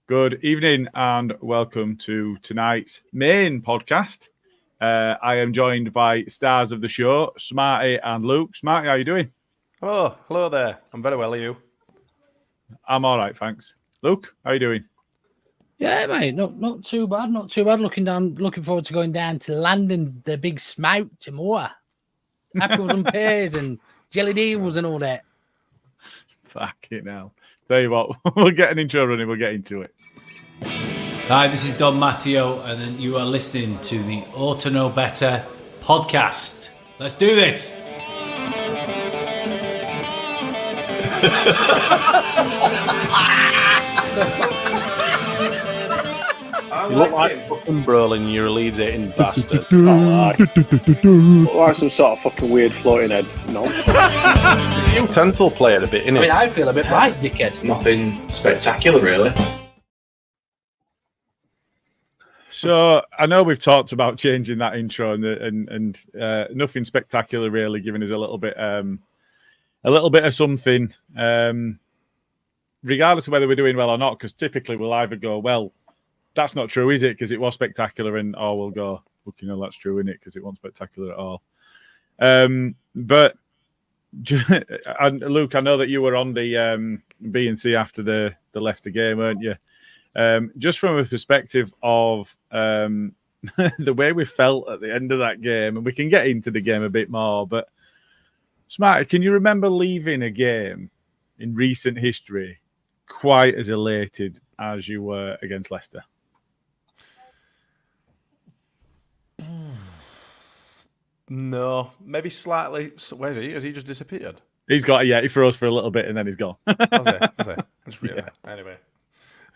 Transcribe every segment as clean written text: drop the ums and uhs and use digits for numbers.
Good evening and welcome to tonight's main podcast. I am joined by stars of the show, Smarty and Luke. Smarty, how are you doing? Oh, hello there. I'm very well, are you? I'm all right, thanks. Luke, how are you doing? Yeah, mate, not too bad, not too bad. Looking forward to going down to London, the big smout tomorrow. Apples and pears and jelly deals and all that. Fucking hell. Tell you what, we'll get an intro running, we'll get into it. Hi, this is Don Matteo, and you are listening to the Ought to Know Better podcast. Let's do this. You look like fucking Brolin, you're a Leeds eating bastard. Look like some sort of fucking weird floating head. No. You utensil player a bit, innit? I mean, I feel a bit right, dickhead. Nothing spectacular, really. So I know we've talked about changing that intro and nothing spectacular really, giving us a little bit of something, regardless of whether we're doing well or not. Because typically we'll either go, well, that's not true, is it? Because it was spectacular, or we'll go, look, that's true, isn't it? Because it wasn't spectacular at all. But and Luke, I know that you were on the B and C after the Leicester game, weren't you? Just from a perspective of the way we felt at the end of that game, and we can get into the game a bit more, but Smarty, can you remember leaving a game in recent history quite as elated as you were against Leicester? No, maybe slightly. Where's he? Has he just disappeared? He froze for a little bit and then he's gone. Has he? It's really... Yeah. Anyway.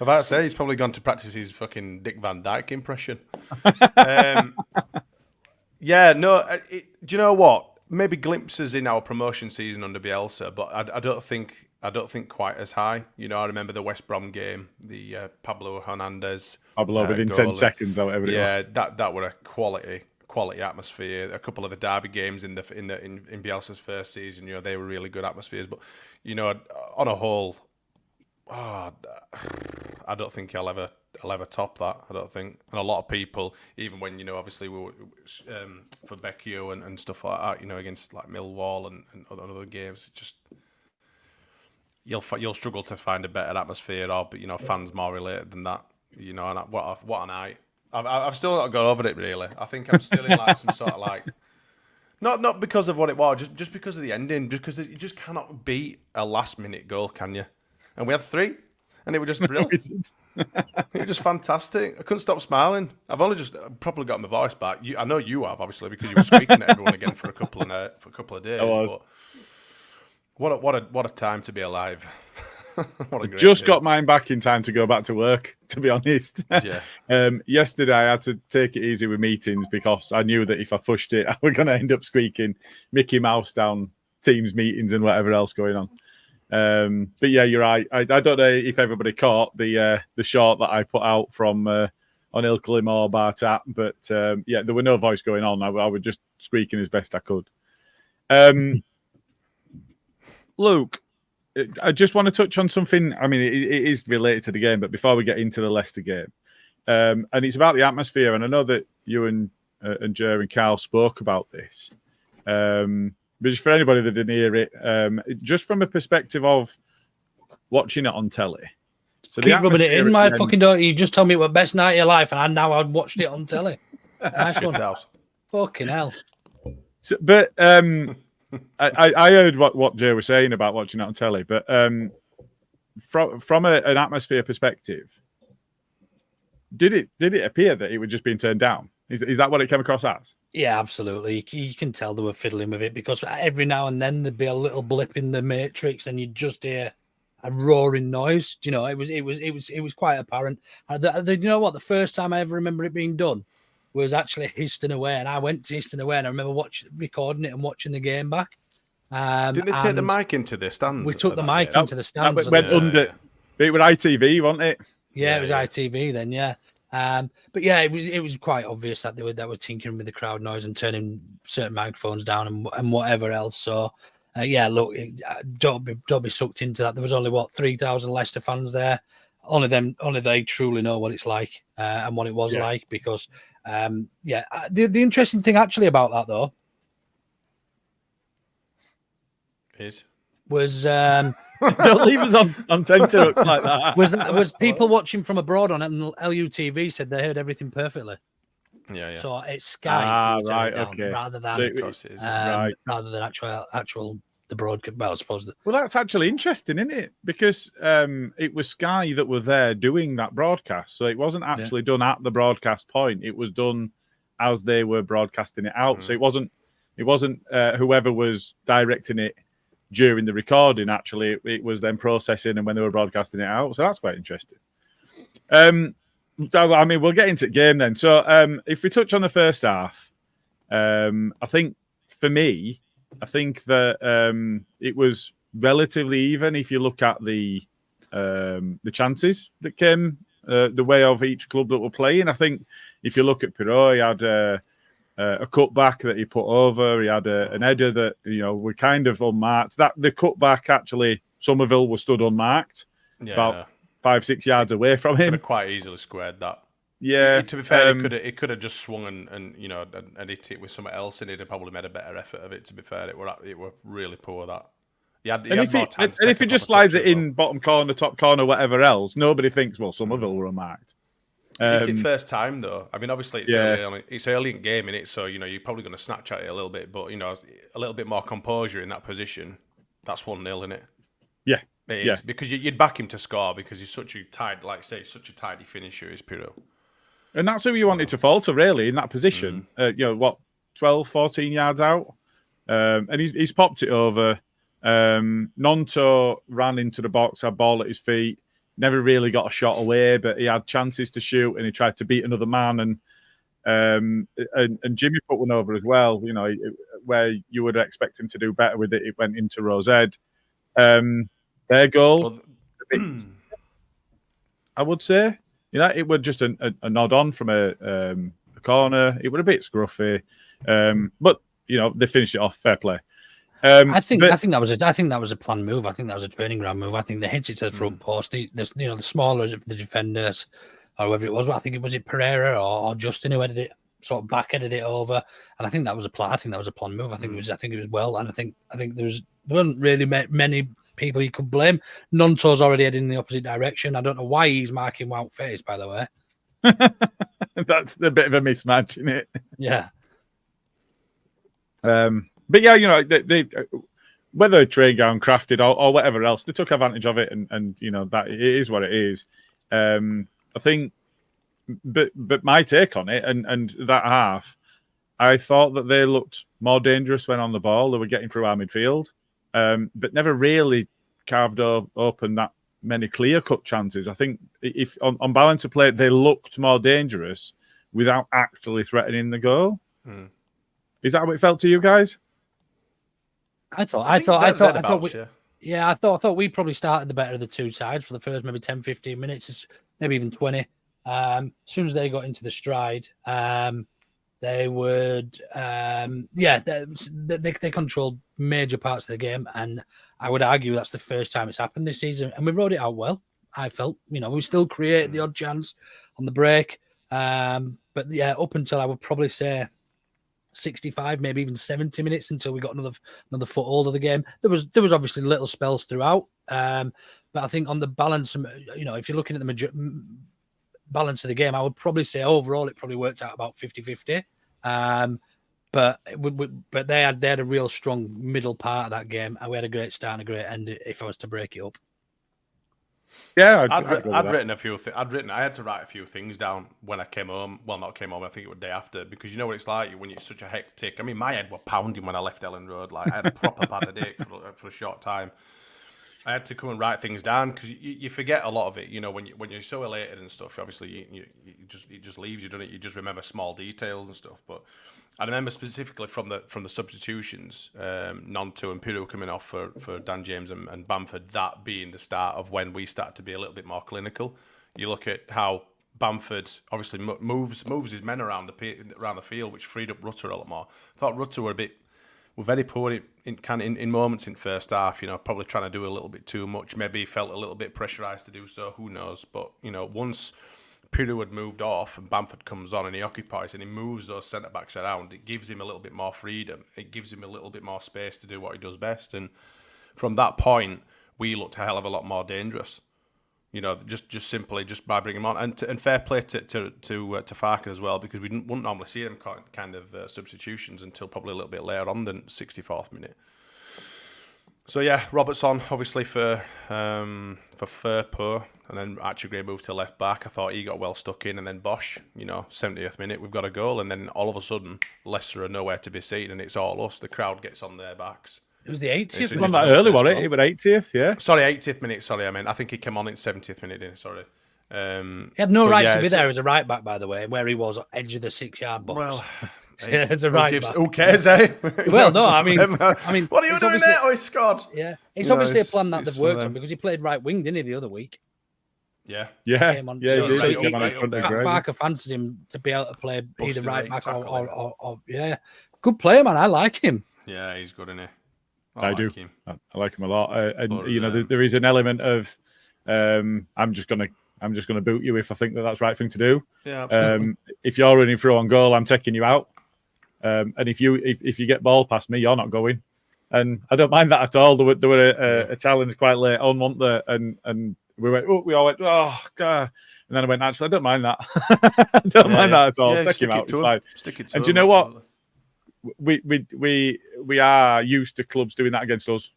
I've had to say, he's probably gone to practice his fucking Dick Van Dyke impression. Do you know what? Maybe glimpses in our promotion season under Bielsa, but I don't think quite as high. You know, I remember the West Brom game, the Pablo Hernandez. Within goal. 10 seconds or whatever. Yeah, that were a quality atmosphere. A couple of the derby games in Bielsa's first season, you know, they were really good atmospheres. But you know, on a whole, I don't think I'll ever top that. I don't think, and a lot of people, even when, you know, obviously we were for Becchio and stuff like that, you know, against like Millwall and other games, just you'll struggle to find a better atmosphere, or, but you know, fans more related than that. You know, and what a night. I've still not got over it really. I think I'm still in like some sort of like, not because of what it was, just because of the ending, because you just cannot beat a last minute goal, can you? And we had 3, and it was just brilliant. It was just fantastic. I couldn't stop smiling. I've only just probably got my voice back. I know you have, obviously, because you were squeaking at everyone again for a couple of days. But what a time to be alive. What a great just day. Got mine back in time to go back to work, to be honest. Yeah. Yesterday I had to take it easy with meetings because I knew that if I pushed it, I was going to end up squeaking Mickey Mouse down Teams meetings and whatever else going on. But yeah, you're right. I don't know if everybody caught the short that I put out from on Ilkley or Bartat, but yeah, there were no voice going on. I was just squeaking as best I could. Luke, I just want to touch on something. I mean, it is related to the game, but before we get into the Leicester game, and it's about the atmosphere. And I know that you and Jer and Carl spoke about this. But just for anybody that didn't hear it, just from a perspective of watching it on telly. So keep rubbing it in, my fucking daughter. You just told me it was best night of your life, and I'd watched it on telly. Nice one. Fucking hell. So, but I heard what Jay was saying about watching it on telly, but from an atmosphere perspective, did it appear that it was just being turned down? Is that what it came across as? Yeah, absolutely. You can tell they were fiddling with it because every now and then there'd be a little blip in the matrix, and you'd just hear a roaring noise. You know, it was quite apparent. You know what? The first time I ever remember it being done was actually Histon away, and I went to Histon away, and I remember recording it and watching the game back. Didn't they take the mic into the stand? We took the mic into the stand. It went under. It was ITV, wasn't it? Yeah, it was ITV then. Yeah. But yeah, it was quite obvious that they were tinkering with the crowd noise and turning certain microphones down and whatever else. So yeah, look, don't be sucked into that. There was only 3,000 Leicester fans there only they truly know what it's like and what it was like. Because the interesting thing actually about that though was don't leave us on 10 to look like that. Was people watching from abroad on LUTV said they heard everything perfectly. Yeah. So it's Sky right, down, okay. rather than rather than actual the broadcast. Well, I suppose well, that's actually interesting, isn't it? Because it was Sky that were there doing that broadcast, so it wasn't actually done at the broadcast point. It was done as they were broadcasting it out. So it wasn't whoever was directing it during the recording. Actually, it was them processing and when they were broadcasting it out. So that's quite interesting. I mean, we'll get into the game then. So if we touch on the first half, I think for me, that it was relatively even if you look at the chances that came the way of each club that were playing. I think if you look at Pirot, he had a cutback that he put over. He had an header that were kind of unmarked. That the cutback actually, Somerville was stood unmarked, about 5-6 yards away from him. Could have quite easily squared that. Yeah. To be fair, it could have just swung and hit it with something else, and he'd have probably made a better effort of it. To be fair, it were really poor that. If he just slides it in bottom corner, top corner, whatever else, nobody thinks, well, Somerville were unmarked. It's it first time though. I mean, obviously it's early in game in it, so you're probably going to snatch at it a little bit, but a little bit more composure in that position. That's 1-0, isn't it? Yeah, it is because you'd back him to score because he's such a tidy finisher, is Pirot. And that's who you wanted to falter, really, in that position. 12, 14 yards out. And he's popped it over. Nonto ran into the box, had ball at his feet. Never really got a shot away, but he had chances to shoot, and he tried to beat another man. And Jimmy put one over as well, where you would expect him to do better with it. It went into Rosed. Their goal, I would say. It was just a nod on from a corner. It was a bit scruffy, but they finished it off. Fair play. I think that was a planned move. I think that was a training ground move. I think they hit it to the front post. The smaller the defenders, or whoever it was, I think it was Pereira or Justin who headed it, sort of back-headed it over. And I think that was a plan. I think that was a planned move. I think it was well. And I think there weren't really many people you could blame. Nonto's already heading in the opposite direction. I don't know why he's marking Wout face, by the way. That's a bit of a mismatch, isn't it? Yeah. But yeah, they whether trade ground crafted or whatever else, they took advantage of it, and that it is what it is. I think, but my take on it and that half, I thought that they looked more dangerous when on the ball. They were getting through our midfield, but never really carved open that many clear-cut chances. I think if on balance of play, they looked more dangerous without actually threatening the goal. Is that how it felt to you guys? I thought we probably started the better of the two sides for the first maybe 10, 15 minutes, maybe even 20. As soon as they got into the stride, they would, they controlled major parts of the game, and I would argue that's the first time it's happened this season, and we wrote it out well. I felt, we still created the odd chance on the break, but yeah, up until I would probably say 65, maybe even 70 minutes until we got another foothold of the game. There was obviously little spells throughout, but I think on the balance, if you're looking at the balance of the game, I would probably say overall it probably worked out about 50-50. But they had a real strong middle part of that game, and we had a great start and a great end. If I was to break it up. Yeah, I'd written a few. I had to write a few things down when I came home. Well, not came home. I think it was the day after, because you know what it's like when it's such a hectic. I mean, my head was pounding when I left Ellen Road. Like I had a proper bad headache for a short time. I had to come and write things down because you forget a lot of it. When you're so elated and stuff, obviously it just leaves you, doesn't it? You just remember small details and stuff. But I remember specifically from the substitutions, Nonto and Pirot coming off for Dan James and Bamford, that being the start of when we started to be a little bit more clinical. You look at how Bamford obviously moves his men around the field, which freed up Rutter a lot more. I thought Rutter were a bit were very poor in moments in first half. Probably trying to do a little bit too much. Maybe he felt a little bit pressurised to do so. Who knows? But once Piru had moved off and Bamford comes on and he occupies and he moves those centre backs around, it gives him a little bit more freedom. It gives him a little bit more space to do what he does best. And from that point, we looked a hell of a lot more dangerous. Just simply by bringing him on, and fair play to Farke as well, because we wouldn't normally see them kind of substitutions until probably a little bit later on than 64th minute. So yeah, Robertson obviously for Firpo, and then Archie Gray moved to left back. I thought he got well stuck in, and then Bosch, 70th minute we've got a goal, and then all of a sudden Leicester are nowhere to be seen, and it's all us. The crowd gets on their backs. It was the 80th. It wasn't that early, was it? It was 80th, yeah. Sorry, 80th minute. Sorry, I think he came on in 70th minute, didn't he? Sorry. He had no right to be there as a right back, by the way, where he was edge of the 6-yard box. Well, as a right back. Who cares, eh? Well, no, I mean, what are you doing there? Oh, he scored. Yeah, it's obviously a plan that they've worked on, because he played right wing, didn't he, the other week? Yeah. Came on. Yeah, Farke fancied him to be able to play either right back or yeah. Good player, man. I like him. Yeah, he's good, isn't he? I do. Him. I like him a lot, and there is an element of I'm just gonna boot you if I think that's the right thing to do. Yeah, absolutely. If you're running through on goal, I'm taking you out. And if you get ball past me, you're not going. And I don't mind that at all. There were a challenge quite late on, wasn't there? And we all went, oh god. And then I went, actually, I don't mind that. I don't mind that at all. Take him out. It's fine. Stick it to and do you know what? We are used to clubs doing that against us.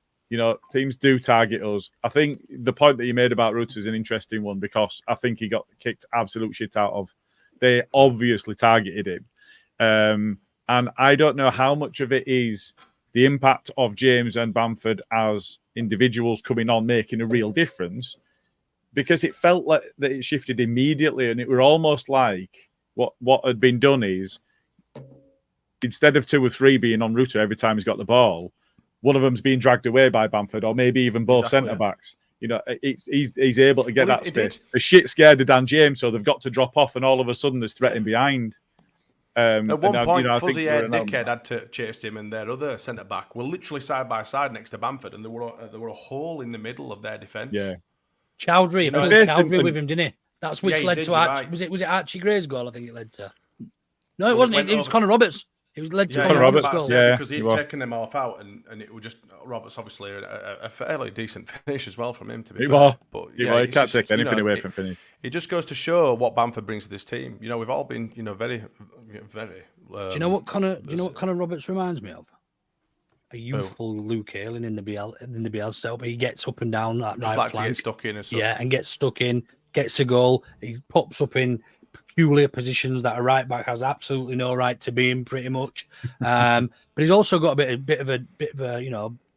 Teams do target us. I think the point that you made about Rutter is an interesting one, because I think he got kicked absolute shit out of. They obviously targeted him. And I don't know how much of it is the impact of James and Bamford as individuals coming on making a real difference, because it felt like that it shifted immediately, and it were almost like what had been done is, instead of 2 or 3 being on Rutter every time he's got the ball, one of them's being dragged away by Bamford, or maybe even both centre backs. He's able to get that space. The shit scared of Dan James, so they've got to drop off, and all of a sudden there's threat in behind. At one point, Fuzzy Head Dickhead had to chase him, and their other centre back were literally side by side next to Bamford, and there were a hole in the middle of their defence. Yeah, Chowdhury, Chowdhury with him, didn't he? That's which led to Archie. Right. Was it Archie Gray's goal? I think it led to. No, it wasn't. It was Connor Roberts. It was led to Connor Roberts' goal. Because he'd taken them off out, and it was just Roberts, obviously a fairly decent finish as well from him, to be fair. But he can't take anything away from finish. It just goes to show what Bamford brings to this team. We've all been, very, very. Do you know what Connor Roberts reminds me of? A youthful Luke Ayling in the BL setup. He gets up and down that right flank. To get stuck in and stuff. Yeah, and gets stuck in, gets a goal. He pops up in peculiar positions that a right back has absolutely no right to be in, pretty much. But he's also got a bit of a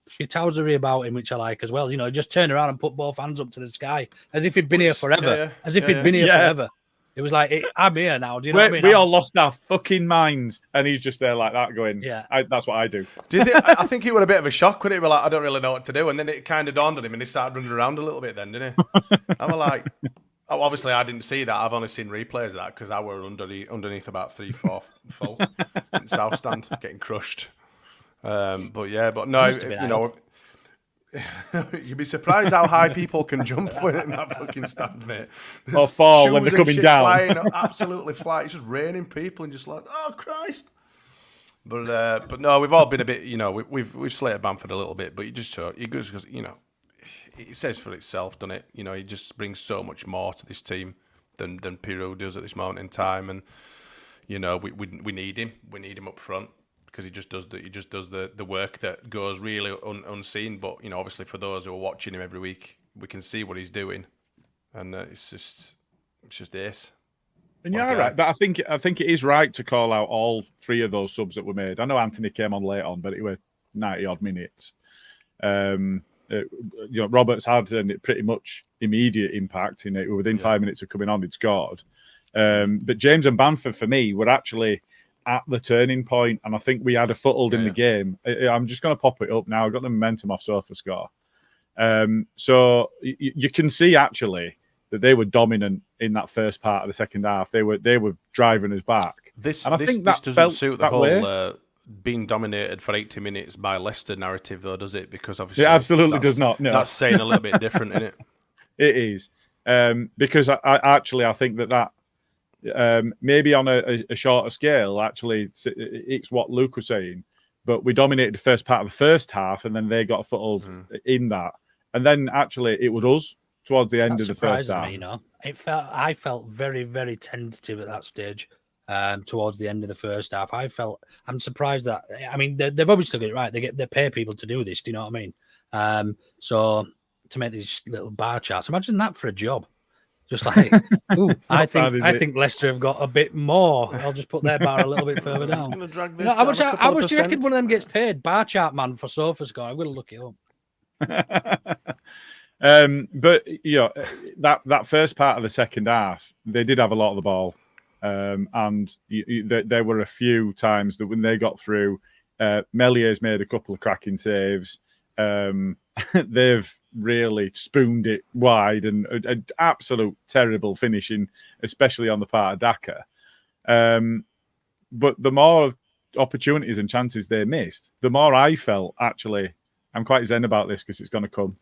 shithousery about him, which I like as well. Just turn around and put both hands up to the sky as if he'd been here forever. He'd been here forever. It was like, I'm here now. Do you know what I mean? We all lost our fucking minds, and he's just there like that going, that's what I do. I think it was a bit of a shock when it was like, I don't really know what to do. And then it kind of dawned on him, and he started running around a little bit then, didn't he? I was like, obviously I didn't see that. I've only seen replays of that because I were underneath about 3-4 full in South Stand, getting crushed. But no, you'd be surprised how high people can jump in that fucking stand, mate. Or fall when they're coming down. Flying, absolutely fly. It's just raining people and just like, oh Christ. But no, we've all been a bit, we've slated Bamford a little bit, but you just show, because it says for itself, doesn't it? He just brings so much more to this team than Piru does at this moment in time, and we need him. We need him up front, because he just does the work that goes really unseen. But obviously for those who are watching him every week, we can see what he's doing, and it's just ace. And you're right, but I think it is right to call out all 3 of those subs that were made. I know Anthony came on late on, but it was 90 odd minutes. Roberts had a pretty much immediate impact. Within 5 minutes of coming on, he'd scored. But James and Bamford for me were actually at the turning point, and I think we had a foothold in the game. I'm just going to pop it up now. I've got the momentum off SofaScore. So you can see actually that they were dominant in that first part of the second half. They were driving us back. This doesn't suit the whole being dominated for 80 minutes by Leicester narrative, though, does it? Because obviously, it absolutely does not. No, that's saying a little bit different, isn't it? It is, because I think that maybe on a shorter scale, actually, it's what Luke was saying. But we dominated the first part of the first half, and then they got a foothold in that, and then actually it was us towards the end of the first half. Me, I felt very, very tentative at that stage. Towards the end of the first half, I'm surprised that. I mean, they've obviously got it right. They pay people to do this. Do you know what I mean? So to make these little bar charts, imagine that for a job. Just like, I think Leicester have got a bit more. I'll just put their bar a little bit further down. How much do you reckon one of them gets paid? Bar chart man for sofa score. I'm going to look it up. But that first part of the second half, they did have a lot of the ball, and there were a few times that when they got through, Mellier's made a couple of cracking saves. They've really spooned it wide, and an absolute terrible finishing, especially on the part of Daka. But the more opportunities and chances they missed, the more I felt, actually, I'm quite zen about this because it's going to come.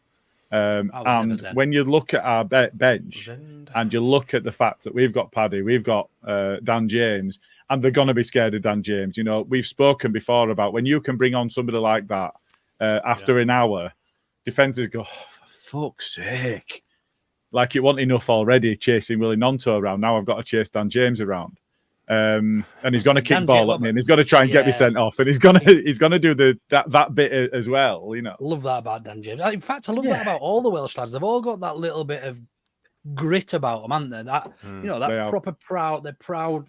And when you look at our bench and you look at the fact that we've got Paddy, we've got Dan James, and they're going to be scared of Dan James. You know, we've spoken before about when you can bring on somebody like that after an hour, defenders go, oh, for fuck's sake. Like it wasn't enough already chasing Willie Nonto around. Now I've got to chase Dan James around. And he's going to kick ball at me, and he's going to try and get me sent off, and he's going to do that bit as well. You know, love that about Dan James. In fact, I love that about all the Welsh lads. They've all got that little bit of grit about them, haven't they? That that proper proud. They're proud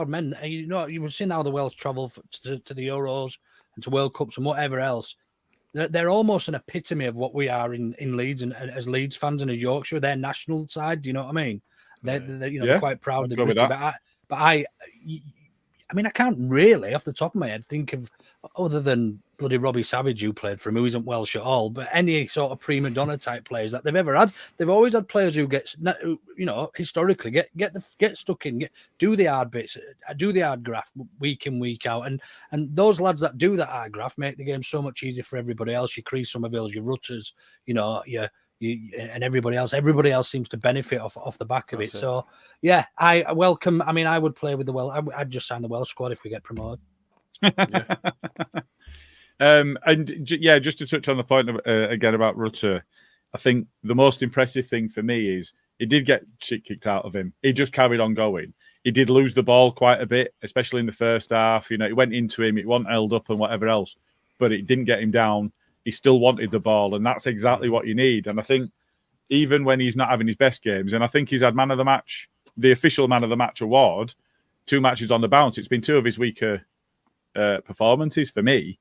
men. And you know, you've seen how the Welsh travel to the Euros and to World Cups and whatever else. They're almost an epitome of what we are in Leeds and as Leeds fans and as Yorkshire, their national side. Do you know what I mean? They're quite proud. They're gritty, but I mean, I can't really, off the top of my head, think of other than bloody Robbie Savage, who played for him, who isn't Welsh at all, but any sort of prima donna type players that they've ever had. They've always had players who historically get stuck in, do the hard bits, do the hard graft week in, week out, and those lads that do that hard graft make the game so much easier for everybody else. Your Crease Somervilles, your Rutters, and everybody else seems to benefit off the back of it. So yeah, I welcome. I mean, I would play with the Welsh. I'd just sign the Welsh squad if we get promoted. Just to touch on the point again about Rutter, I think the most impressive thing for me is he did get shit kicked out of him. He just carried on going. He did lose the ball quite a bit, especially in the first half. You know, it went into him, it wasn't held up and whatever else, but it didn't get him down. He still wanted the ball, and that's exactly what you need. And I think even when he's not having his best games, and I think he's had man of the match, the official man of the match award, 2 matches on the bounce. It's been 2 of his weaker performances for me,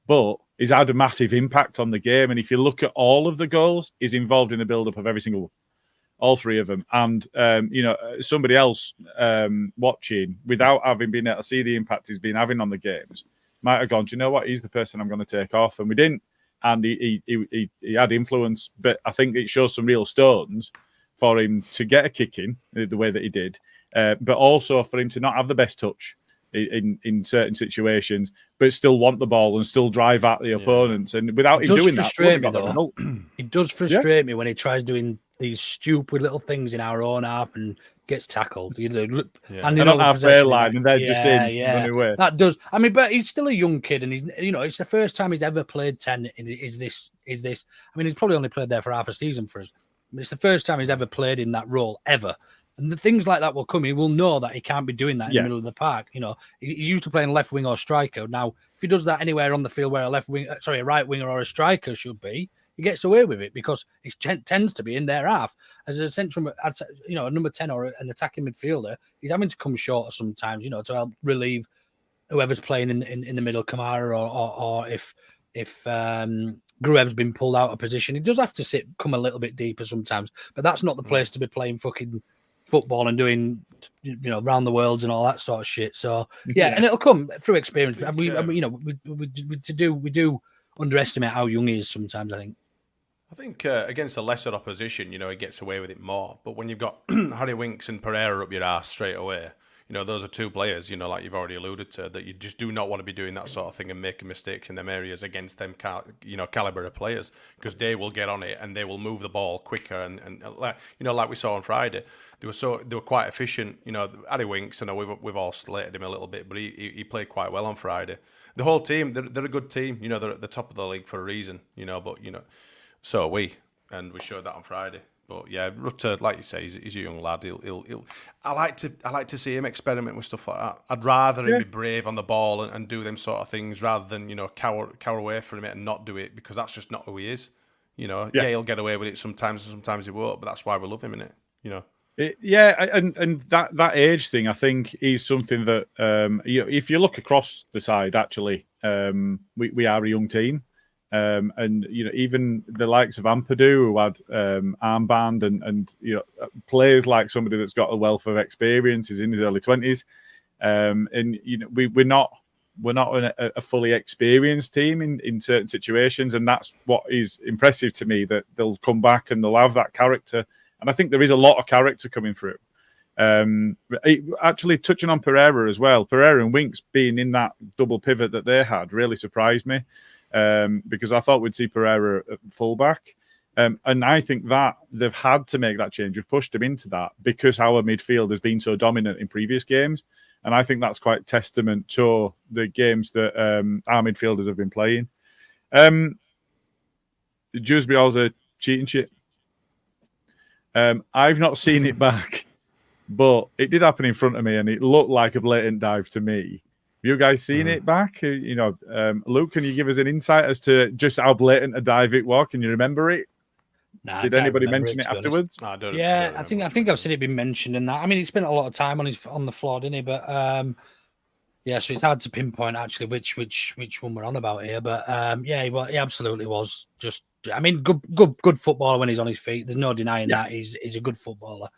but he's had a massive impact on the game. And if you look at all of the goals, he's involved in the build-up of every single one, all 3 of them. And, somebody else watching, without having been able to see the impact he's been having on the games, might have gone, do you know what? He's the person I'm going to take off. And we didn't. And he had influence, but I think it shows some real stones for him to get a kick in the way that he did, but also for him to not have the best touch in certain situations, but still want the ball and still drive at the opponents. And without him doing that, it does frustrate me when he tries doing these stupid little things in our own half and gets tackled. And on halfway line, and they're just running away. That does. I mean, but he's still a young kid, and it's the first time he's ever played 10. Is this? I mean, he's probably only played there for half a season for us. But it's the first time he's ever played in that role ever. And the things like that will come. He will know that he can't be doing that in the middle of the park. You know, he's used to playing left wing or striker. Now, if he does that anywhere on the field where a right winger or a striker should be, he gets away with it because he tends to be in their half. As a central, a number 10 or an attacking midfielder, he's having to come shorter sometimes, to help relieve whoever's playing in the middle, Kamara, or if Gruev's been pulled out of position. He does have to come a little bit deeper sometimes, but that's not the place to be playing fucking football and doing, round the worlds and all that sort of shit. So and it'll come through experience. We do underestimate how young he is sometimes, I think. Against a lesser opposition, he gets away with it more. But when you've got Harry Winks and Pereira up your ass straight away, those are two players, like you've already alluded to, that you just do not want to be doing that sort of thing and making mistakes in them areas against them, caliber of players, because they will get on it and they will move the ball quicker and like we saw on Friday, they were quite efficient. Harry Winks, I know we've all slated him a little bit, but he played quite well on Friday. The whole team, they're a good team. They're at the top of the league for a reason. But so are we, and we showed that on Friday. But yeah, Rutter, like you say, he's a young lad. He'll. I like to see him experiment with stuff like that. I'd rather him be brave on the ball and do them sort of things rather than cower away from it and not do it, because that's just not who he is. He'll get away with it sometimes, and sometimes he won't. But that's why we love him, innit? And that age thing, I think, is something that if you look across the side, actually, we are a young team. And even the likes of Ampadu, who had armband, and plays like somebody that's got a wealth of experience, is in his early 20s, and we're not a fully experienced team in certain situations, and that's what is impressive to me, that they'll come back and they'll have that character, and I think there is a lot of character coming through. Actually, touching on Pereira as well, Pereira and Winks being in that double pivot that they had really surprised me. Because I thought we'd see Pereira at fullback. And I think that they've had to make that change. We've pushed them into that because our midfield has been so dominant in previous games. And I think that's quite testament to the games that our midfielders have been playing. Dewsbury also cheating shit. I've not seen it back, but it did happen in front of me and it looked like a blatant dive to me. Have you guys seen it back? Luke, can you give us an insight as to just how blatant a dive it was? Can you remember it? Nah, Did anybody mention it afterwards? No, I don't. I think I've seen it been mentioned in that. I mean, he spent a lot of time on the floor, didn't he? But so it's hard to pinpoint actually which one we're on about here. But he absolutely was just. I mean, good footballer when he's on his feet. There's no denying that he's a good footballer.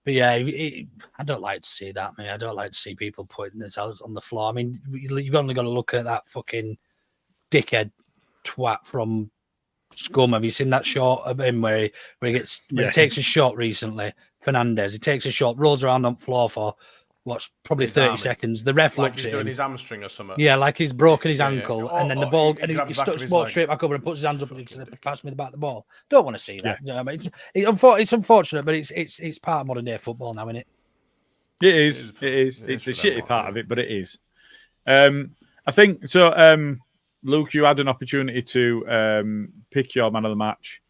But yeah, I don't like to see that, mate. I don't like to see people putting themselves on the floor. I mean, you've only got to look at that fucking dickhead twat from Scum. Have you seen that shot of him where he takes a shot recently? Fernandez, he takes a shot, rolls around on the floor for probably 30 seconds. The ref looks at him. Doing his hamstring or something. Yeah, like he's broken his ankle, and then the ball, and he walks straight back over and puts his hands up and he says, "Pass me the back of the ball." Don't want to see that. Yeah. It's unfortunate, but it's part of modern day football now, isn't it? It is. It's a shitty part of it, but it is. I think so. Luke, you had an opportunity to pick your man of the match.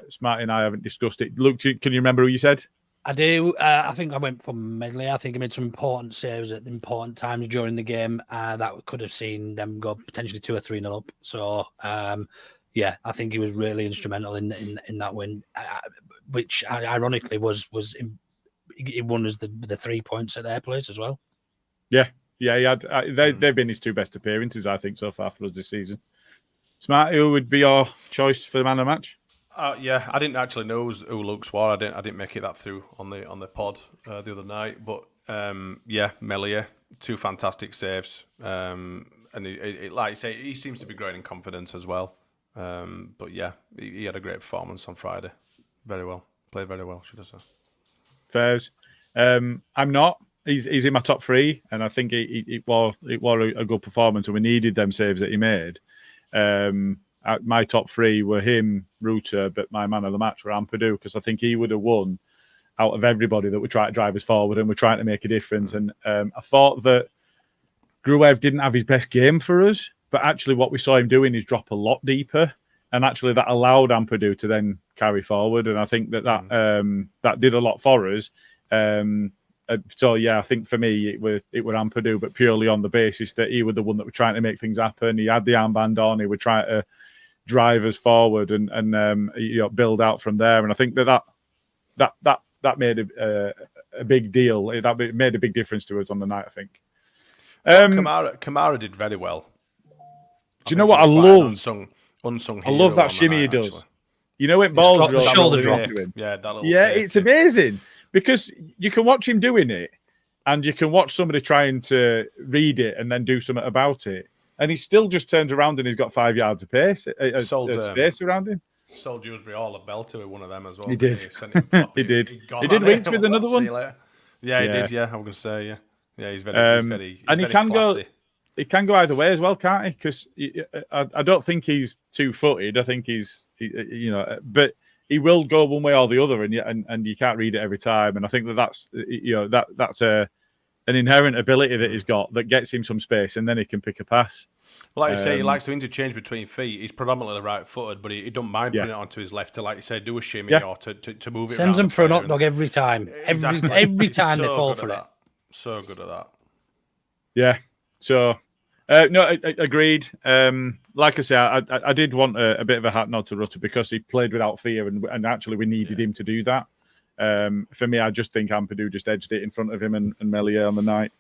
Smarty and I haven't discussed it. Luke, can you remember who you said? I do. I think I went for Medley. I think he made some important saves at important times during the game that could have seen them go potentially 2 or 3-0 up. So, I think he was really instrumental in that win, which ironically he won us the 3 points at their place as well. Yeah, he had. They've been his two best appearances, I think, so far for us this season. Smart, who would be your choice for the man of the match? I didn't actually know who Luke swore. I didn't make it that through on the pod the other night. But Melia, 2 fantastic saves, and like you say, he seems to be growing in confidence as well. But he had a great performance on Friday. Very well, played very well, should I say? Fairs. I'm not. He's in my top 3, and I think it was a good performance, and we needed them saves that he made. My top 3 were him, Rutter, but my man of the match were Ampadu, because I think he would have won out of everybody that were trying to drive us forward and were trying to make a difference. And I thought that Gruev didn't have his best game for us, but actually what we saw him doing is drop a lot deeper, and actually that allowed Ampadu to then carry forward. And I think that did a lot for us. I think for me it were Ampadu, but purely on the basis that he was the one that was trying to make things happen. He had the armband on. He would try to drive us forward and build out from there. And I think that made a big deal. That made a big difference to us on the night, I think. Kamara did very well. Do you know what I love? Unsung I love that shimmy he does. Actually. You know it balls the shoulder drop. It's amazing because you can watch him doing it, and you can watch somebody trying to read it and then do something about it, and he still just turns around and he's got 5 yards of pace, space around him. Sold Dewsbury all a belter with one of them as well. He did. He did. He did Winks with another one. Yeah, he did. Yeah, I was going to say. Yeah, he's very classy. He can go either way as well, can't he? Because I don't think he's 2-footed. I think but he will go one way or the other, and you can't read it every time. And I think that's an inherent ability that he's got that gets him some space, and then he can pick a pass. Like you say, he likes to interchange between feet. He's predominantly right-footed, but he don't mind putting it onto his left to, like you say, do a shimmy or to move it. Sends them for an hot dog every time. Exactly. Every time they fall for it. So good at that. Yeah. So, no, agreed. Like I say, I did want a bit of a hat nod to Rutter because he played without fear, and actually we needed him to do that. For me, I just think Ampadu just edged it in front of him and Melier on the night.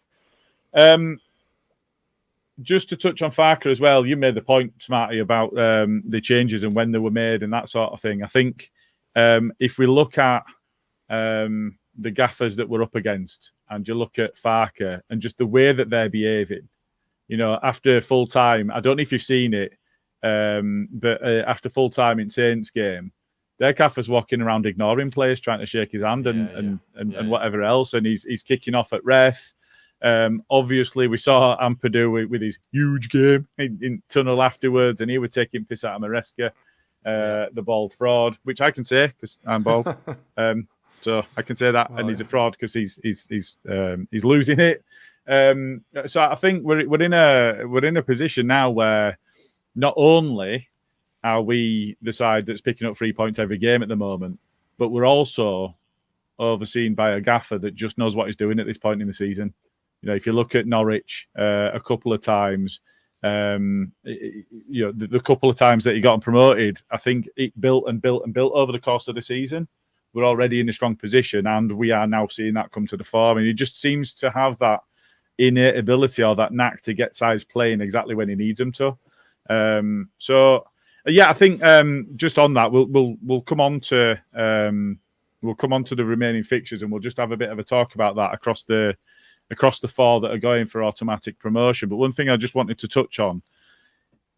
Just to touch on Farker as well, you made the point, Smarty, about the changes and when they were made and that sort of thing. I think if we look at the gaffers that we're up against and you look at Farker and just the way that they're behaving, after full time, I don't know if you've seen it, but after full time in Saints game, their gaffer's walking around ignoring players, trying to shake his hand and whatever else, and he's kicking off at ref. Obviously, we saw Ampadu with his huge game in tunnel afterwards, and he was taking piss out of Maresca, the bald fraud, which I can say because I'm bald. So I can say that, and he's a fraud because he's losing it. So I think we're in a position now where not only are we the side that's picking up 3 points every game at the moment, but we're also overseen by a gaffer that just knows what he's doing at this point in the season. If you look at Norwich a couple of times, the couple of times that he got promoted, I think it built and built and built over the course of the season. We're already in a strong position, and we are now seeing that come to the fore. And he just seems to have that innate ability or that knack to get sides playing exactly when he needs them to. I think just on that, we'll come on to the remaining fixtures, and we'll just have a bit of a talk about that across the four that are going for automatic promotion. But one thing I just wanted to touch on,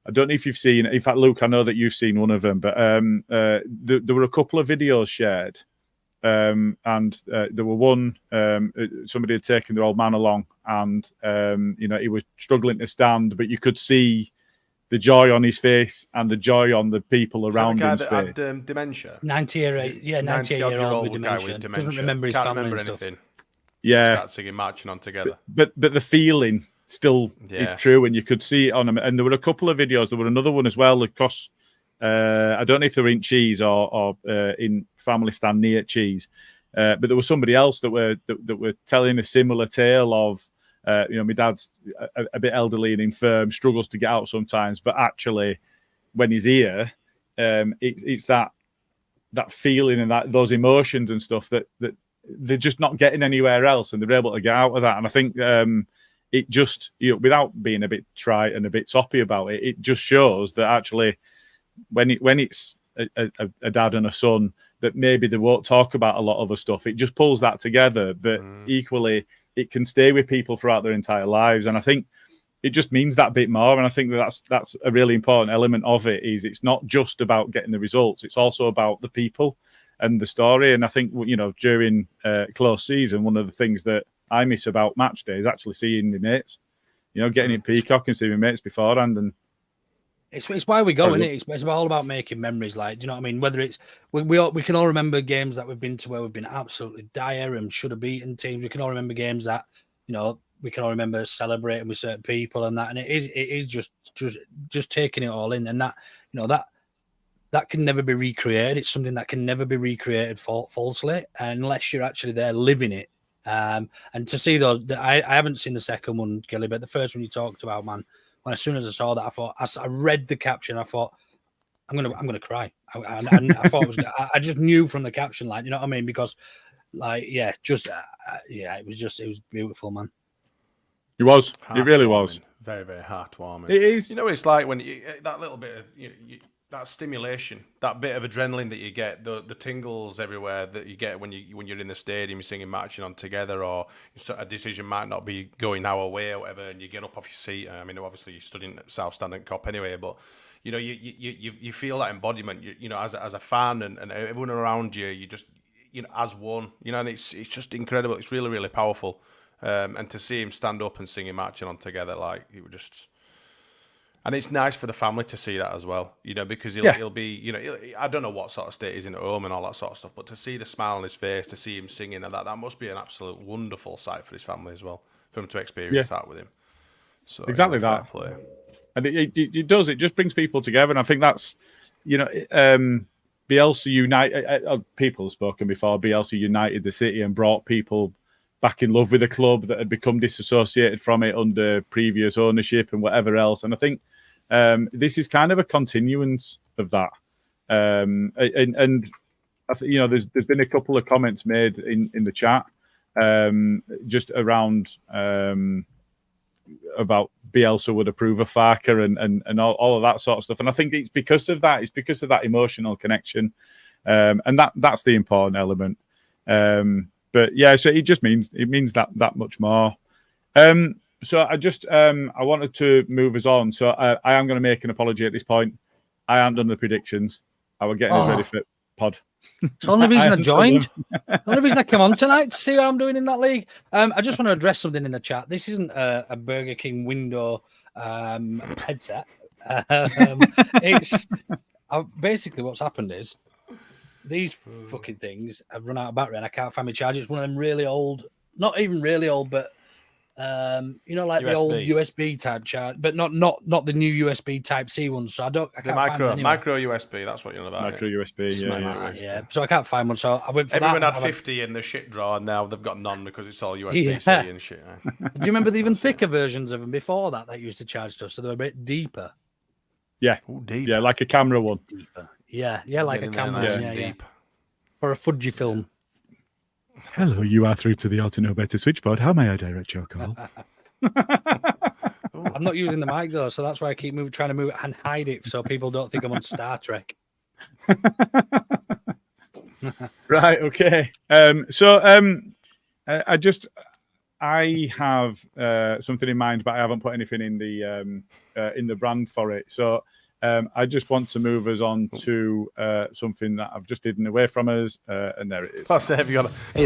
I don't know if you've seen, in fact, Luke, I know that you've seen one of them, but there were a couple of videos shared, and there were one, somebody had taken their old man along, and he was struggling to stand, but you could see the joy on his face and the joy on the people around his face. Had dementia. 98-year-old with dementia. Doesn't remember his Can't family remember and stuff. anything. Yeah, Start singing marching on together. But the feeling still is true, and you could see it on him. And there were a couple of videos. There were another one as well across. I don't know if they were in Cheese or in Family Stand near Cheese, but there was somebody else that were telling a similar tale of. My dad's a bit elderly and infirm, struggles to get out sometimes, but actually, when he's here, it's that feeling and those emotions and stuff that they're just not getting anywhere else, and they're able to get out of that. And I think it just, without being a bit trite and a bit soppy about it, it just shows that actually, when it's a dad and a son, that maybe they won't talk about a lot of other stuff. It just pulls that together, but equally, it can stay with people throughout their entire lives. And I think it just means that bit more. And I think that's a really important element of it. Is it's not just about getting the results; it's also about the people and the story. And I think during close season, one of the things that I miss about match day is actually seeing my mates. Getting in Peacock and seeing my mates beforehand. And it's why we go, isn't it? It's all about making memories. Like, do you know what I mean? Whether it's we can all remember games that we've been to where we've been absolutely dire and should have beaten teams. We can all remember games that we can all remember celebrating with certain people and that. And it is just taking it all in, and that that can never be recreated. It's something that can never be recreated falsely unless you're actually there living it. And to see those, I haven't seen the second one, Gilly, but the first one you talked about, man. When as soon as I saw that, I read the caption. I thought, I'm gonna cry. I thought it was. I just knew from the caption, like, you know what I mean, because, like, it was beautiful, man. It was. It really was. Very, very heartwarming. It is. It's like when that little bit of that stimulation, that bit of adrenaline that you get, the tingles everywhere that you get when you're in the stadium, you're singing marching on together, or a decision might not be going our way or whatever, and you get up off your seat. I mean, obviously you're studying at South Stand and Cop anyway, but you feel that embodiment. As a fan and everyone around you, as one, and it's just incredible. It's really, really powerful. And to see him stand up and sing him marching on together, like, it would just... And it's nice for the family to see that as well, because he'll be, I don't know what sort of state he's in at home and all that sort of stuff, but to see the smile on his face, to see him singing and that must be an absolute wonderful sight for his family as well, for him to experience that with him. So exactly that. Play. And it does. It just brings people together, and I think that's, Bielsa United. People have spoken before. Bielsa united the city and brought people back in love with the club that had become disassociated from it under previous ownership and whatever else. And I think this is kind of a continuance of that. And I think, there's been a couple of comments made in the chat just around about Bielsa would approve of Farker and all of that sort of stuff. And I think it's because of that. It's because of that emotional connection, and that's the important element. But yeah, so it just means that much more. So I wanted to move us on. So I am going to make an apology at this point. I haven't done the predictions. I was getting us ready for pod. It's the only reason I joined. The only reason I come on tonight to see what I'm doing in that league. I just want to address something in the chat. This isn't a Burger King window headset. It's basically what's happened is these fucking things have run out of battery and I can't find my charger. It's one of them really old, not even really old, but like USB. The old USB type charge, but not the new USB type C ones. So I can't find them anywhere. Micro USB. That's what you're on about. Micro USB. Yeah. So I can't find one. So I went for Everyone that. had 50 in the shit drawer, and now they've got none because it's all USB-C and shit. Do you remember the even thicker versions of them before that used to charge stuff? So they were a bit deeper. Yeah. Ooh, deeper. Yeah, like a camera one. Deeper. Yeah, like a camera. Deep. For a Fujifilm. Hello, you are through to the Auto Know Better switchboard. How may I direct your call? I'm not using the mic though, so that's why I keep trying to move it and hide it so people don't think I'm on Star Trek. Right, okay. I have something in mind, but I haven't put anything in the brand for it. So I just want to move us on to something that I've just hidden away from us, and there it is. I'll say, have you got Hey,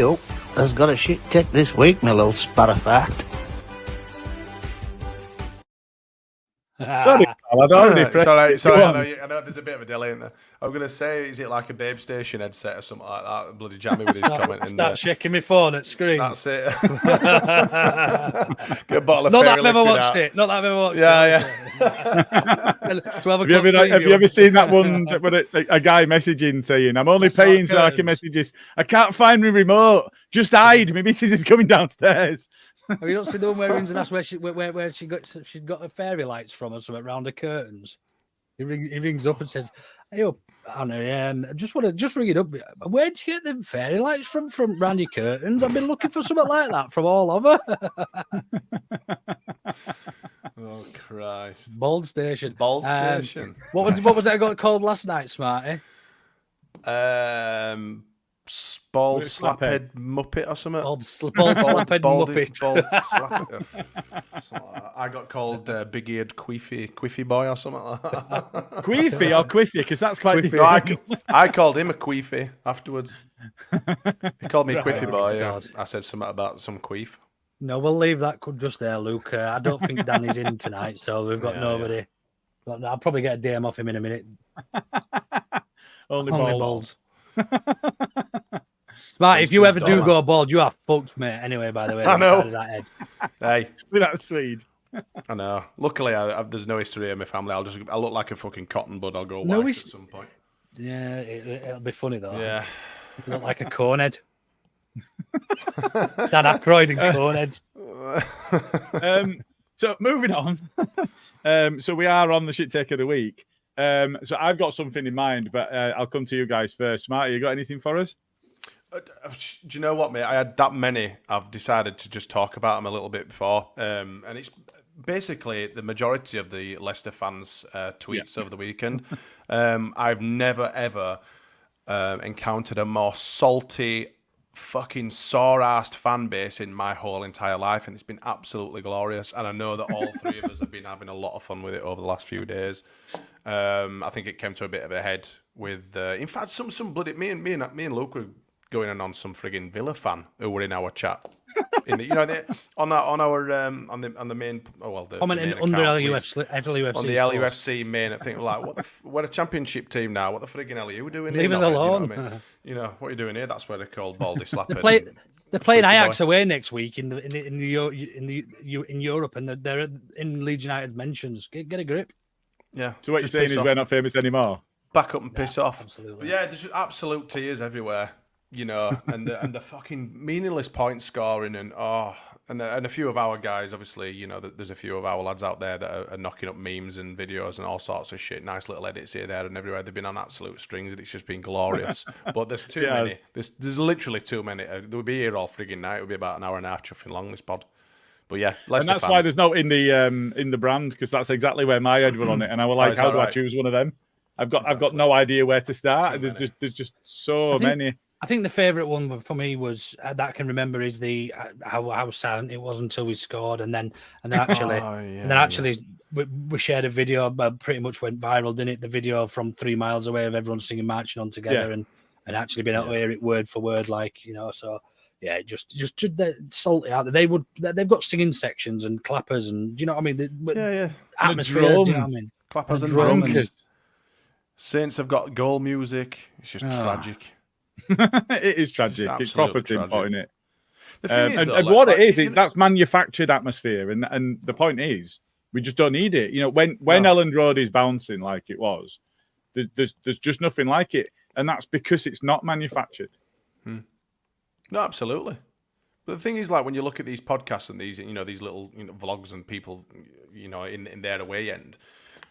has got a shit tick this week, my little sparafact. Sorry, I'd already pressed. Sorry, I know there's a bit of a delay in there. I'm going to say, is it like a Babe Station headset or something like that? Bloody jammy with his comment. Start shaking my phone at screen. That's it. Get a bottle of Not fairy that I've ever liquid watched out. it. Not that I've ever watched it. Yeah. Have you ever seen that one where a guy messaging saying, I'm only paying so I can messages. I can't find my remote. Just hide. My missus is coming downstairs. Have you not seen the one where he rings and asks where she's got her fairy lights from or something around the curtains? He rings up and says, "Hey up, Anna, just ring it up. Where'd you get them fairy lights from round your curtains? I've been looking for something like that from all over." Oh Christ! Bold Station. What was that got called last night, Smarty? Bald slaphead muppet or something. Bald slaphead muppet. I got called big-eared queefy boy or something like that. Queefy or quiffy? Because that's quite different. No, I called him a queefy afterwards. He called me Quiffy boy. Yeah. I said something about some queef. No, we'll leave that just there, Luke. I don't think Danny's in tonight, so we've got nobody. Yeah. I'll probably get a DM off him in a minute. Only balls. Smart, if you ever do go bald, you are fucked, mate. Anyway, by the way, I know. Side of that head. Hey, with that Swede. I know. Luckily, there's no history in my family. I look like a fucking cotton bud. I'll go white at some point. Yeah, it'll be funny though. Yeah, you look like a cornhead. Dan Aykroyd and cornheads. So moving on. So we are on the shit take of the week. So I've got something in mind, but I'll come to you guys first. Smarty, you got anything for us? Do you know what, mate? I had that many. I've decided to just talk about them a little bit before. And it's basically the majority of the Leicester fans' tweets over the weekend. I've never, ever encountered a more salty, fucking sore-assed fan base in my whole entire life, and it's been absolutely glorious. And I know that all three of us have been having a lot of fun with it over the last few days. I think it came to a bit of a head with, in fact, some bloody me and Luke were going on some frigging Villa fan who were in our chat. On the main, commenting main under account, LUFC on the LUFC main, I think like, we're a championship team now. What the frigging hell are you doing here? Leave us alone. You know what are you doing here? That's where they're called baldy slappers. They're playing Ajax away next week in Europe, and they're in Leeds United mentions. Get a grip. Yeah. So what you're saying is we're not famous anymore. Back up and piss off. Absolutely. But yeah, there's just absolute tears everywhere. You know, and the fucking meaningless point scoring and a few of our guys, obviously, you know, there's a few of our lads out there that are knocking up memes and videos and all sorts of shit. Nice little edits here, there, and everywhere. They've been on absolute strings, and it's just been glorious. But there's too many. There's literally too many. They'll be here all frigging night. It'll be about an hour and a half chuffing long, this pod. But yeah, Leicester and that's fans. why there's no in the brand, because that's exactly where my head were on it, and I was like, how do I choose one of them? I've got no idea where to start. There's just so many. I think the favourite one for me was that I can remember is the how silent it was until we scored, and then actually we shared a video, pretty much went viral, didn't it? The video from 3 miles away of everyone singing "Marching On Together" and actually being able to hear it word for word, like, you know. So yeah, just salty out there. They've got singing sections and clappers, and do you know what I mean? Atmosphere. Do you know what I mean? Clappers and drums. Saints have got goal music. It's just tragic. It is tragic. It's proper pinpointing it. The thing is, that's manufactured atmosphere, and the point is, we just don't need it. You know, when Elland Road is bouncing like it was, there's just nothing like it, and that's because it's not manufactured. No, absolutely. But the thing is, like, when you look at these podcasts and these little vlogs and people, in their away end,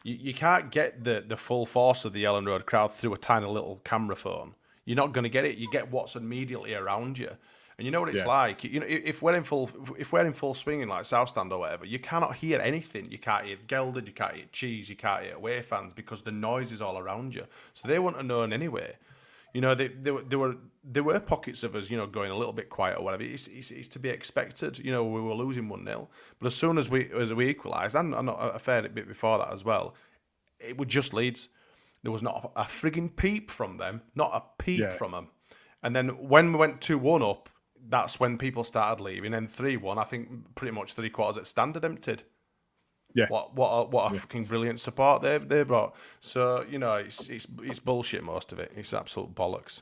you can't get the full force of the Elland Road crowd through a tiny little camera phone. You're not going to get it. You get what's immediately around you, and you know what it's like. You know, if we're in full swing in like South Stand or whatever, you cannot hear anything. You can't hear Gelded, you can't hear Cheese, you can't hear away fans because the noise is all around you. So they wouldn't have known anyway. You know, there were pockets of us, going a little bit quiet or whatever. It's to be expected. You know, we were losing 1-0, but as soon as we equalised, and a fair bit before that as well, it was just Leeds. There was not a frigging peep from them, not a peep from them. And then when we went 2-1 up, that's when people started leaving. And 3-1, I think pretty much 3/4 at standard emptied. Yeah. What a fucking brilliant support they brought. So, it's bullshit, most of it. It's absolute bollocks.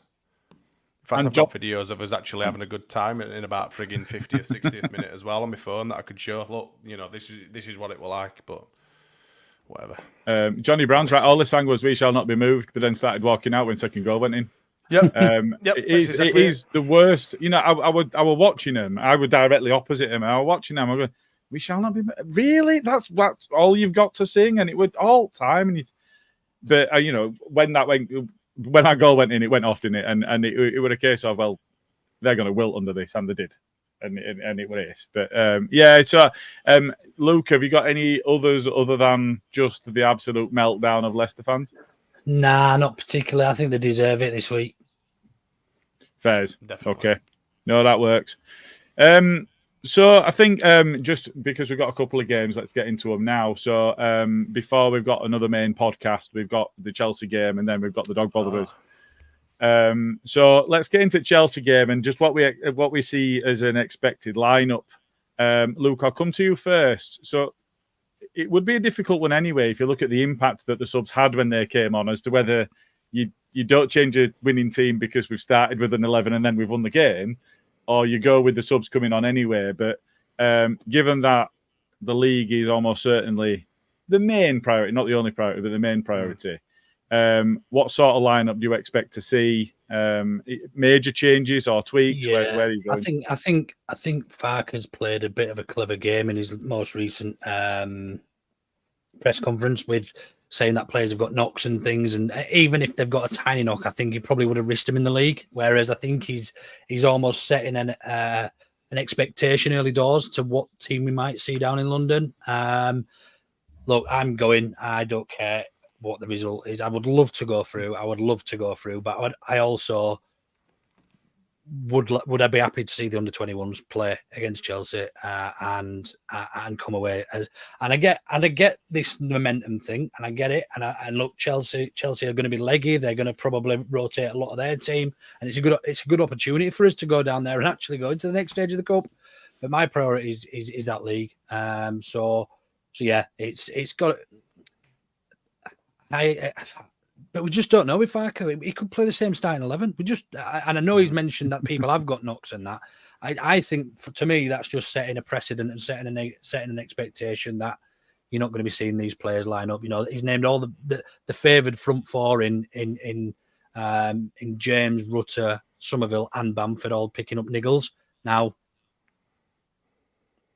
In fact, I've got videos of us actually having a good time in about frigging 50th, 60th minute as well on my phone that I could show. Look, this is what it will like, but whatever. Johnny Brown's right. All they sang was "We shall not be moved," but then started walking out when second goal went in. Yep. It is the worst. I was watching him. I was directly opposite him. I was watching him. I was going, "We shall not be really." That's all you've got to sing, and it would all time. But when our goal went in, it went off, didn't it? And it was a case of, well, they're going to wilt under this, and they did. And it was. But So, Luke, have you got any others other than just the absolute meltdown of Leicester fans? Nah, not particularly. I think they deserve it this week. Fairs. Definitely. Okay. No, that works. So I think just because we've got a couple of games, let's get into them now. So before we've got another main podcast, we've got the Chelsea game, and then we've got the Dog Bolivers. So let's get into Chelsea game and just what we see as an expected lineup. Luke, I'll come to you first. So it would be a difficult one anyway if you look at the impact that the subs had when they came on, as to whether you don't change a winning team because we've started with an 11 and then we've won the game, or you go with the subs coming on anyway. But given that the league is almost certainly the main priority, not the only priority, but the main priority. What sort of lineup do you expect to see? Major changes or tweaks? Yeah, where are you going? I think Farker's played a bit of a clever game in his most recent press conference with saying that players have got knocks and things, and even if they've got a tiny knock, I think he probably would have risked him in the league. Whereas I think he's almost setting an expectation early doors to what team we might see down in London. Look, I'm going. I don't care what the result is. I would love to go through. But I also would I be happy to see the under-21s play against Chelsea and come away and I get this momentum thing, and I get it, and look, Chelsea are going to be leggy. They're going to probably rotate a lot of their team, and it's a good opportunity for us to go down there and actually go into the next stage of the cup. But my priority is that league. So yeah, it's got. But we just don't know with Farke. He could play the same starting 11. And I know he's mentioned that people have got knocks and that. I think, to me, that's just setting a precedent and setting an expectation that you're not going to be seeing these players line up. You know, he's named all the favoured front four in James, Rutter, Somerville, and Bamford all picking up niggles. Now,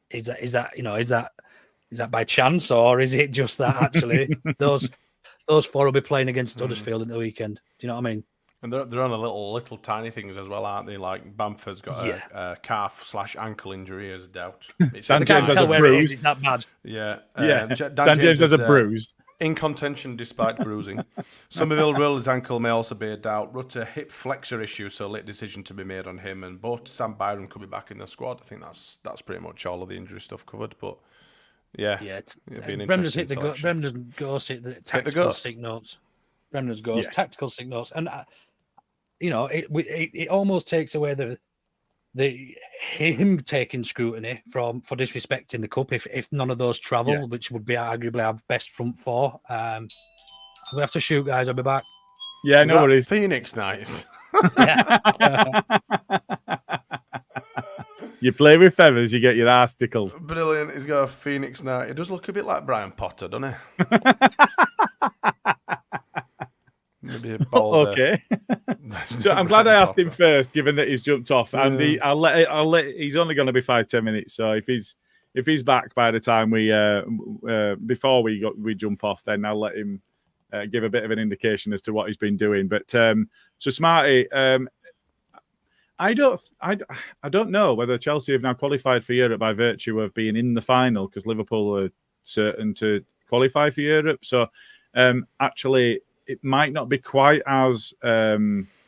is that by chance, or is it just that actually those four will be playing against Huddersfield at the weekend? Do you know what I mean? And they're on a little tiny things as well, aren't they? Like Bamford's got a calf/ankle injury as a doubt. Dan James has a bruise. It's that bad. Yeah. Dan James has a bruise. In contention despite bruising. Somerville rolled his ankle may also be a doubt. Rutter hip flexor issue, so late decision to be made on him. And both Sam Byron could be back in the squad. I think that's pretty much all of the injury stuff covered. But yeah, it'll be an Bremner's interesting selection. Bremner's ghost hit the tactical sick notes. Bremner's ghost tactical sick notes, and it almost takes away him taking scrutiny for disrespecting the cup if none of those travel, which would be arguably our best front four. We have to shoot, guys. I'll be back. Yeah, no worries. Phoenix nice. You play with feathers, you get your ass tickled. Brilliant. He's got a Phoenix night. It does look a bit like Brian Potter, doesn't he? Maybe a ball. Okay. So I'm glad I asked him first, given that he's jumped off. And I'll let. He's only going to be 5-10 minutes. So if he's back by the time we before we jump off, then I'll let him give a bit of an indication as to what he's been doing. But so Smarty, I don't know whether Chelsea have now qualified for Europe by virtue of being in the final, because Liverpool are certain to qualify for Europe. So actually, it might not be quite as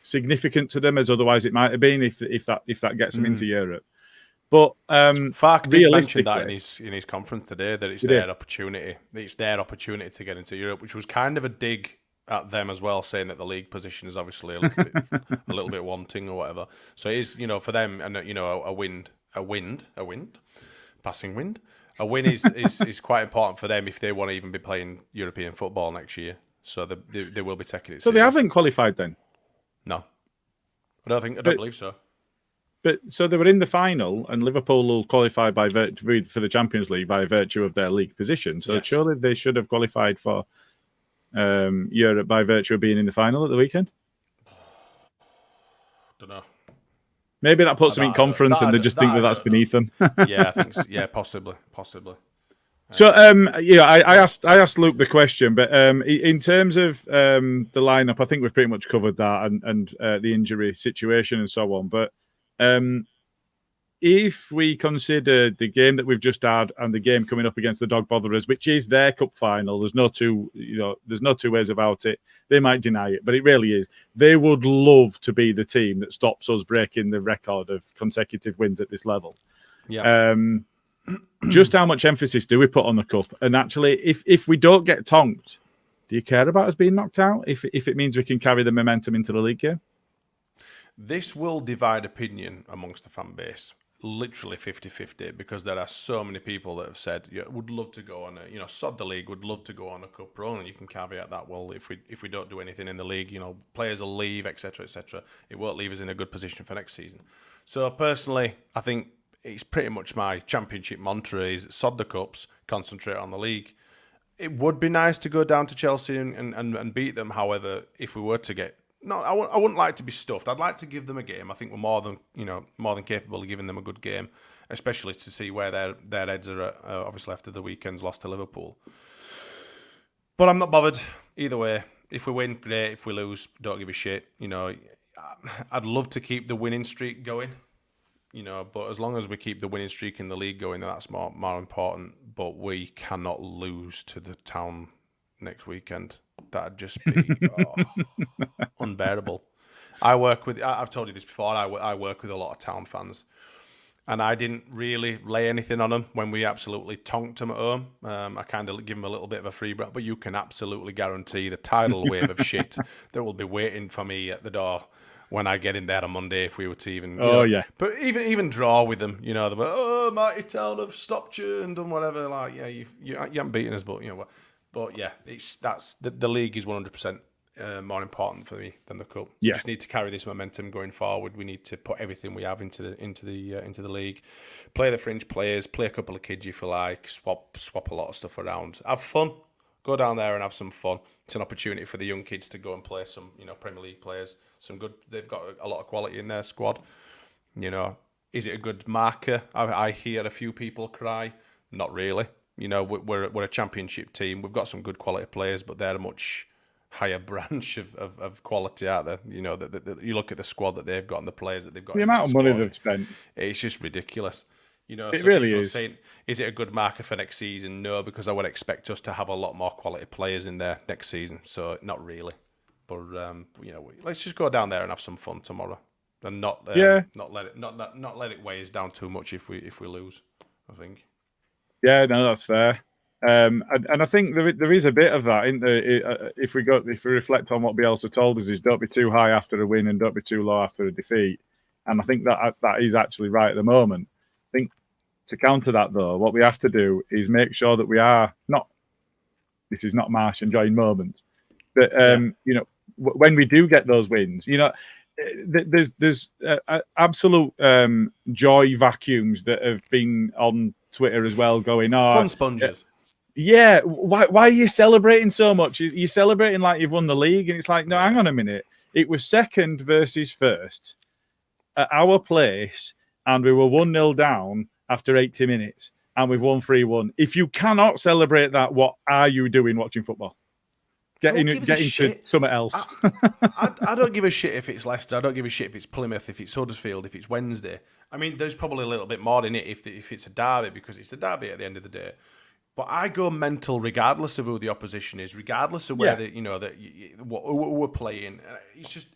significant to them as otherwise it might have been if that gets them into Europe. But Farke did mention that in his conference today, that it's their opportunity. It's their opportunity to get into Europe, which was kind of a dig at them as well, saying that the league position is obviously a little bit wanting or whatever. So it is, for them, and a win is quite important for them if they want to even be playing European football next year. So they will be taking it. So serious. They haven't qualified then? No, I don't believe so. But so they were in the final, and Liverpool will qualify for the Champions League by virtue of their league position. So surely they should have qualified for Europe by virtue of being in the final at the weekend. Don't know. Maybe that puts them in conference, and they just think that's beneath them. Yeah, I think so. Yeah, possibly. So I asked Luke the question, but in terms of the lineup, I think we've pretty much covered that and the injury situation and so on. But if we consider the game that we've just had and the game coming up against the Dog Botherers, which is their cup final, there's no two ways about it. They might deny it, but it really is. They would love to be the team that stops us breaking the record of consecutive wins at this level. Yeah. Just how much emphasis do we put on the cup? And actually, if we don't get tonked, do you care about us being knocked out if it means we can carry the momentum into the league game? This will divide opinion amongst the fan base, literally 50-50, because there are so many people that have said, would love to go on sod the league, would love to go on a cup run, and you can caveat that, well, if we don't do anything in the league, players will leave, etc., it won't leave us in a good position for next season. So personally, I think it's pretty much my championship mantra is sod the cups, concentrate on the league. It would be nice to go down to Chelsea and beat them. However, if we were to get... No, I wouldn't like to be stuffed. I'd like to give them a game. I think we're more than capable of giving them a good game, especially to see where their heads are at, obviously after the weekend's loss to Liverpool. But I'm not bothered either way. If we win, great. If we lose, don't give a shit. I'd love to keep the winning streak going. But as long as we keep the winning streak in the league going, that's more important. But we cannot lose to the Town next weekend. That'd just be unbearable. I've told you this before. I work with a lot of Town fans, and I didn't really lay anything on them when we absolutely tonked them at home. I kind of give them a little bit of a free break, but you can absolutely guarantee the tidal wave of shit that will be waiting for me at the door when I get in there on Monday, if we were to even, but even draw with them, they're like, oh, Mighty Town have stopped you and done whatever. Like, yeah, you haven't beaten us, but but yeah, that's the league is 100% more important for me than the cup. Yeah. We just need to carry this momentum going forward. We need to put everything we have into the league, play the fringe players, play a couple of kids if you like, swap a lot of stuff around, have fun, go down there and have some fun. It's an opportunity for the young kids to go and play some, Premier League players. Some good. They've got a lot of quality in their squad. Is it a good marker? I hear a few people cry. Not really. We're a championship team. We've got some good quality players, but they're a much higher branch of quality out there. You look at the squad that they've got and the players that they've got. The amount of money they've spent. It's just ridiculous. It really is. Saying, is it a good marker for next season? No, because I would expect us to have a lot more quality players in there next season. So not really. But let's just go down there and have some fun tomorrow, and not let it weigh us down too much if we lose. I think. Yeah, no, that's fair. And I think there is a bit of that, isn't there? If we reflect on what Bielsa told us, is don't be too high after a win and don't be too low after a defeat. And I think that is actually right at the moment. I think to counter that, though, what we have to do is make sure that we are not. This is not Marsh enjoying moments, but when we do get those wins, there's absolute joy vacuums that have been on Twitter as well, going on. Fun sponges. Yeah, why are you celebrating so much? You're celebrating like you've won the league, and it's like, no, hang on a minute. It was second versus first at our place, and we were 1-0 down after 80 minutes, and we've won 3-1. If you cannot celebrate that, what are you doing watching football? Get into something else. I don't give a shit if it's Leicester. I don't give a shit if it's Plymouth, if it's Huddersfield, if it's Wednesday. I mean, there's probably a little bit more in it if it's a derby, because it's a derby at the end of the day. But I go mental regardless of who the opposition is, regardless of where who we're playing. It's just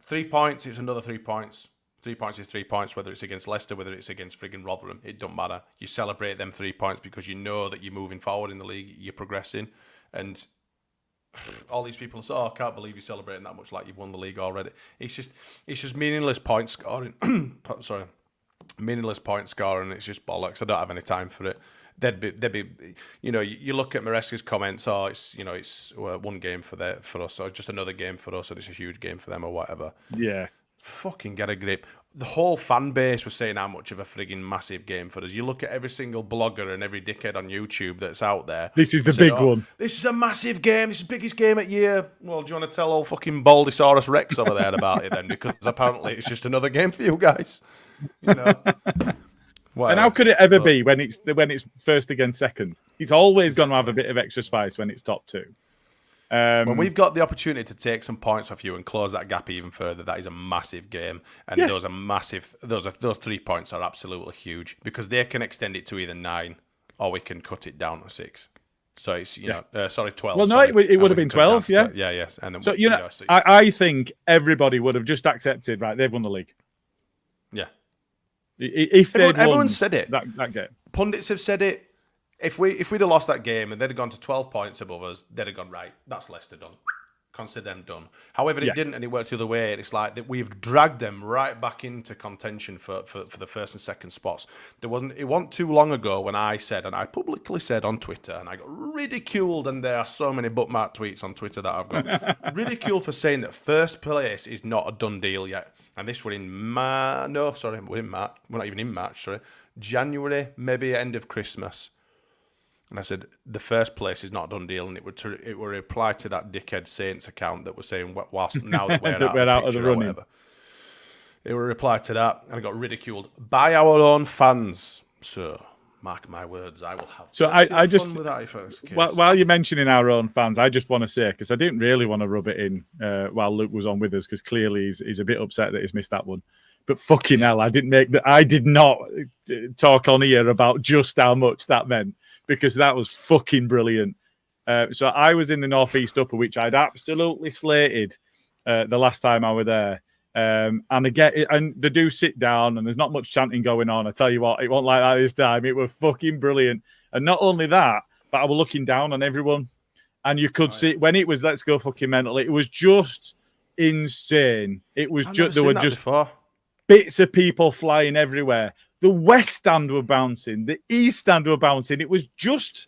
3 points. It's another 3 points. 3 points is 3 points, whether it's against Leicester, whether it's against friggin' Rotherham. It don't matter. You celebrate them 3 points because you know that you're moving forward in the league, you're progressing, and all these people say, "Oh, I can't believe you're celebrating that much like you've won the league already." It's just meaningless point scoring. Meaningless point scoring. It's just bollocks. I don't have any time for it. They'd be. You look at Maresca's comments. Oh, it's one game for us, or just another game for us, and it's a huge game for them, or whatever. Yeah. Fucking get a grip. The whole fan base was saying how much of a frigging massive game for us. You look at every single blogger and every dickhead on YouTube that's out there. This is the big one. This is a massive game. This is the biggest game at year. Well, do you want to tell old fucking Baldysaurus Rex over there about it then? Because apparently it's just another game for you guys. And how could it ever be when it's first against second? It's always going to have a bit of extra spice when it's top two. When we've got the opportunity to take some points off you and close that gap even further, that is a massive game. And those 3 points are absolutely huge, because they can extend it to either 9 or we can cut it down to 6. So it's 12. Well, no, it would have been 12. Yeah, yes. And then so I think everybody would have just accepted. Right, they've won the league. Yeah. If everyone said it, that game. Pundits have said it. If we'd have lost that game and they'd have gone to 12 points above us, they'd have gone, right, that's Leicester done. Consider them done. However, it didn't, and it worked the other way. It's like that we've dragged them right back into contention for the first and second spots. It wasn't too long ago when I said, and I publicly said on Twitter, and I got ridiculed, and there are so many bookmark tweets on Twitter that I've got ridiculed for saying that first place is not a done deal yet. And this were in March. No, sorry, we're in March. We're not even in March, sorry. January, maybe end of Christmas. And I said, the first place is not a done deal, and it would reply to that dickhead Saints account that was saying, whilst now that we're out of the running. Whatever. It would reply to that, and I got ridiculed by our own fans. So, mark my words, I will have I just fun with that if that's the case. While you're mentioning our own fans, I just want to say, because I didn't really want to rub it in while Luke was on with us, because clearly he's a bit upset that he's missed that one. But fucking hell, I did not talk on here about just how much that meant, because that was fucking brilliant. So I was in the North East Upper, which I'd absolutely slated the last time I were there. And they do sit down, and there's not much chanting going on. I tell you what, it wasn't like that this time. It was fucking brilliant. And not only that, but I was looking down on everyone, and you could see when it was "Let's go fucking mental." It was just insane. It was just there were just bits of people flying everywhere. The West Stand were bouncing, the East Stand were bouncing. It was just.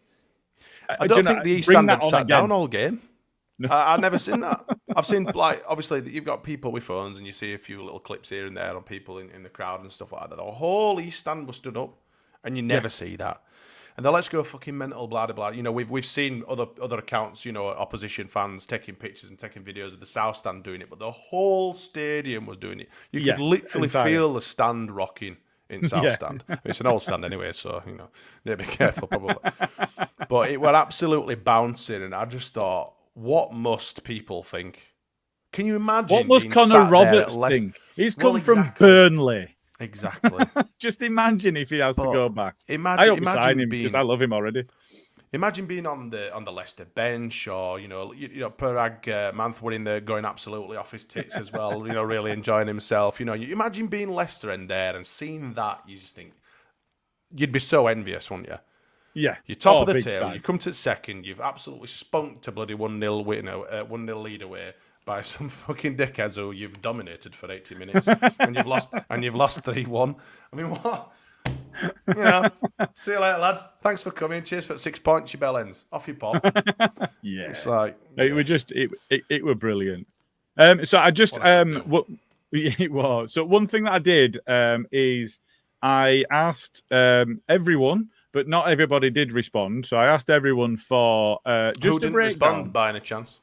I don't think the East Stand had sat down all game. I've never seen that. I've seen, like, obviously, you've got people with phones and you see a few little clips here and there on people in the crowd and stuff like that. The whole East Stand was stood up, and you never see that. And then let's go fucking mental, blah, blah, blah. You know, we've seen other accounts, you know, opposition fans taking pictures and taking videos of the South Stand doing it, but the whole stadium was doing it. You could literally feel the stand rocking in South Stand. It's an old stand anyway, so, you know, they'd be careful probably. But it were absolutely bouncing, and I just thought, what must people think? Can you imagine? What must Connor Roberts think? He's come from Burnley. Exactly. Just imagine if he has to go back. I hope you sign him because I love him already. Imagine being on the Leicester bench, or you know Parag Manth were in there going absolutely off his tits as well. You know, really enjoying himself. You know, you imagine being Leicester in there and seeing that. You just think you'd be so envious, wouldn't you? Yeah, you're top of the table. You come to second. You've absolutely spunked a bloody 1-0 lead away by some fucking dickheads who you've dominated for 80 minutes, and you've lost 3-1. I mean, what? You know, see you later, lads. Thanks for coming. Cheers for 6 points, you bellends. Off you pop. Yeah, it's like it was just it were brilliant. So I just it was. So one thing that I did is I asked everyone. But not everybody did respond, so I asked everyone for just who didn't respond by any chance.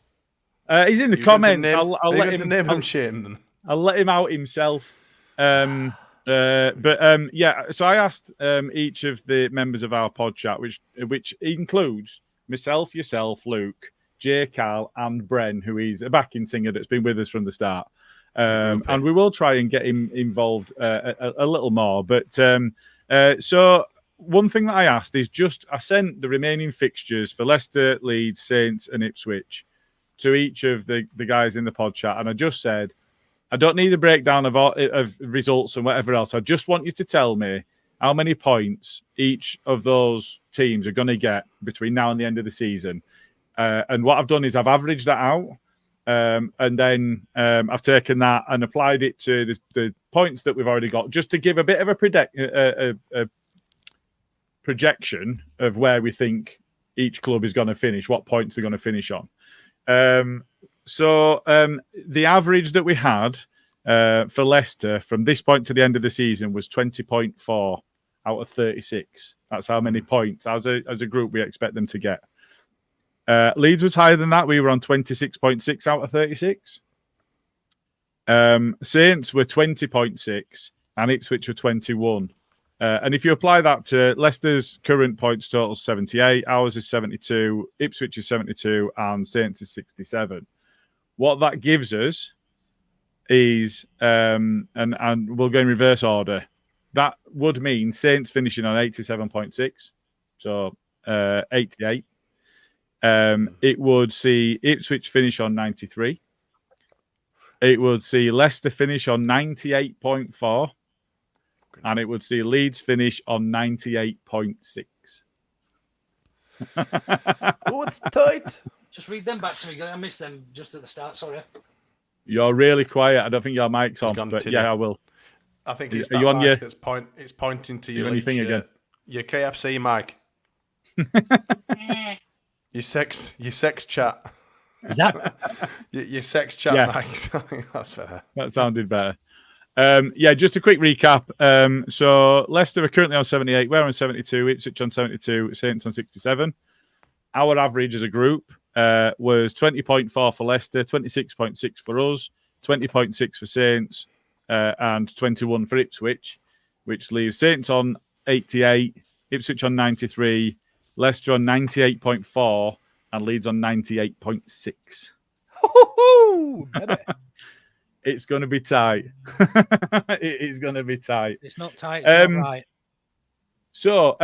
He's in the comments. I'll let him name him shame then. I'll let him out himself. Yeah. So I asked each of the members of our pod chat, which includes myself, yourself, Luke, Jay, Carl, and Bren, who is a backing singer that's been with us from the start. And we will try and get him involved a little more. But so. One thing that I asked is I sent the remaining fixtures for Leicester, Leeds, Saints, and Ipswich to each of the guys in the pod chat, and I just said, I don't need a breakdown of results and whatever else. I just want you to tell me how many points each of those teams are going to get between now and the end of the season. And what I've done is I've averaged that out, and then I've taken that and applied it to the points that we've already got, just to give a bit of a projection of where we think each club is going to finish, what points they're going to finish on. So the average that we had for Leicester from this point to the end of the season was 20.4 out of 36. That's how many points as a group we expect them to get. Leeds was higher than that. We were on 26.6 out of 36. Saints were 20.6 and Ipswich were 21. And if you apply that to Leicester's current points total, 78, ours is 72, Ipswich is 72, and Saints is 67. What that gives us is, and we'll go in reverse order, that would mean Saints finishing on 87.6, so 88. It would see Ipswich finish on 93. It would see Leicester finish on 98.4. And it would see Leeds finish on 98.6. Oh, it's tight. Just read them back to me. I missed them just at the start. Sorry. You're really quiet. I don't think your mic's on, but yeah, I will. I think it's that mic that's it's pointing to your Leeds again. Your KFC mic. your sex chat. Is that your sex chat mic? I think that's fair. That sounded better. Just a quick recap. So Leicester are currently on 78. We're on 72. Ipswich on 72. Saints on 67. Our average as a group was 20.4 for Leicester, 26.6 for us, 20.6 for Saints, and 21 for Ipswich, which leaves Saints on 88, Ipswich on 93, Leicester on 98.4, and Leeds on 98.6. It's going to be tight. It is going to be tight. It's not tight. It's not right. So,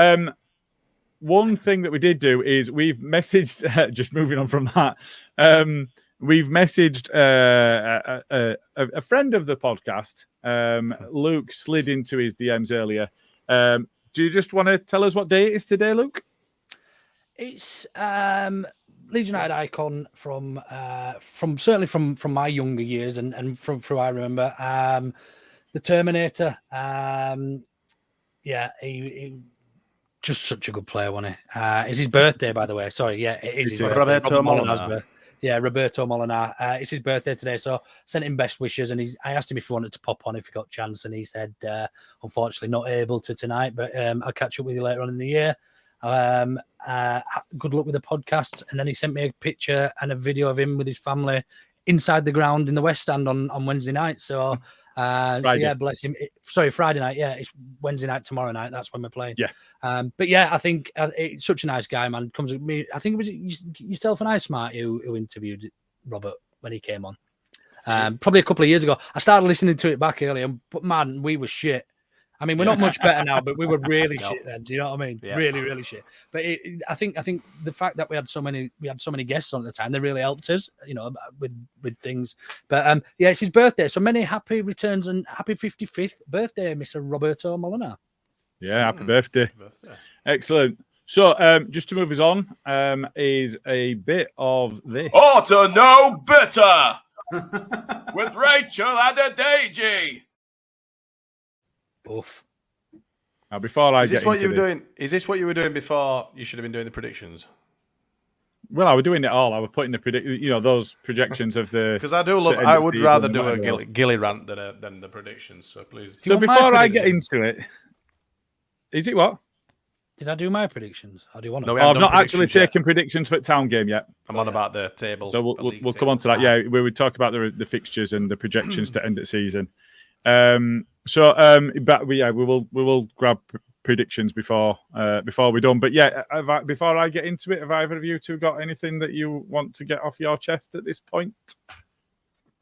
one thing that we did do is we've messaged, just moving on from that, we've messaged a friend of the podcast. Luke slid into his DMs earlier. Do you just want to tell us what day it is today, Luke? It's Legion United icon from certainly from my younger years and from I remember the Terminator. He just such a good player, wasn't he? It's his birthday, by the way. Sorry, yeah, it is his birthday. Roberto Molinar. Yeah, Roberto Molinar. It's his birthday today, so sent him best wishes. And I asked him if he wanted to pop on if he got a chance, and he said, unfortunately, not able to tonight, but I'll catch up with you later on in the year. Good luck with the podcast. And then he sent me a picture and a video of him with his family inside the ground in the West Stand on Wednesday night. So yeah, bless him. Friday night. Yeah, it's Wednesday night, tomorrow night. That's when we're playing. Yeah. But yeah, I think it's such a nice guy, man. Comes with me. I think it was yourself and I, Smarty, who interviewed Robert when he came on. Probably a couple of years ago. I started listening to it back earlier, but man, we were shit. I mean, we're not much better now, but we were really shit then. Do you know what I mean? Yeah. Really, really shit. But I think the fact that we had so many guests on at the time, they really helped us, with things. But yeah, it's his birthday, so many happy returns and happy 55th birthday, Mr. Roberto Molinar. Yeah, happy birthday. Excellent. So, just to move us on, is a bit of this. To know better with Rachel Adedeji. Oof. Now, before I Is get this what into you were this, doing? Is this what you were doing before you should have been doing the predictions? well, I was doing it all. I was putting the those projections of the. Because I do love. the end I of would season rather and do a whatever else. Gilly rant than the predictions. So please. So want my before I get predictions? into it, is it what? Did I do my predictions? Or do you want to? No, we Oh, haven't I've done not actually predictions yet. taken predictions for town game yet. I'm on about the table. So the we'll league come on to tables. that. Yeah, we would talk about the fixtures and the projections to end the season. But we will grab predictions before we're done. But yeah, before I get into it, have either of you two got anything that you want to get off your chest at this point?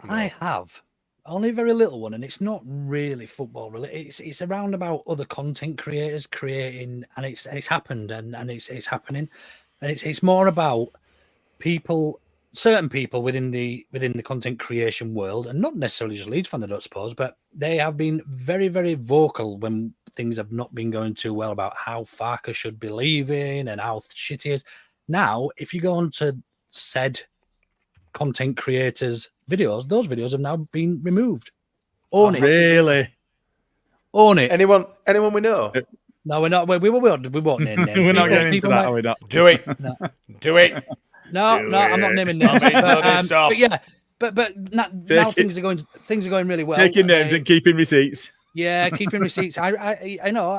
I have only a very little one, and it's not really football related. It's around about other content creators creating, and it's happened, and it's happening, and it's more about people, certain people within the content creation world, and not necessarily just Leeds fans, I don't suppose, but they have been very, very vocal when things have not been going too well about how Farker should be leaving and how shit he is. Now, if you go on to said content creators' videos, those videos have now been removed. Own it. Really? Own it. Anyone we know? No, we're not. We won't name names. We're not getting into People that, might- are we not? Do it. No. Do it. No, I'm not naming names. But yeah, but now it. things are going really well. Taking names and keeping receipts. Yeah, keeping receipts. I know.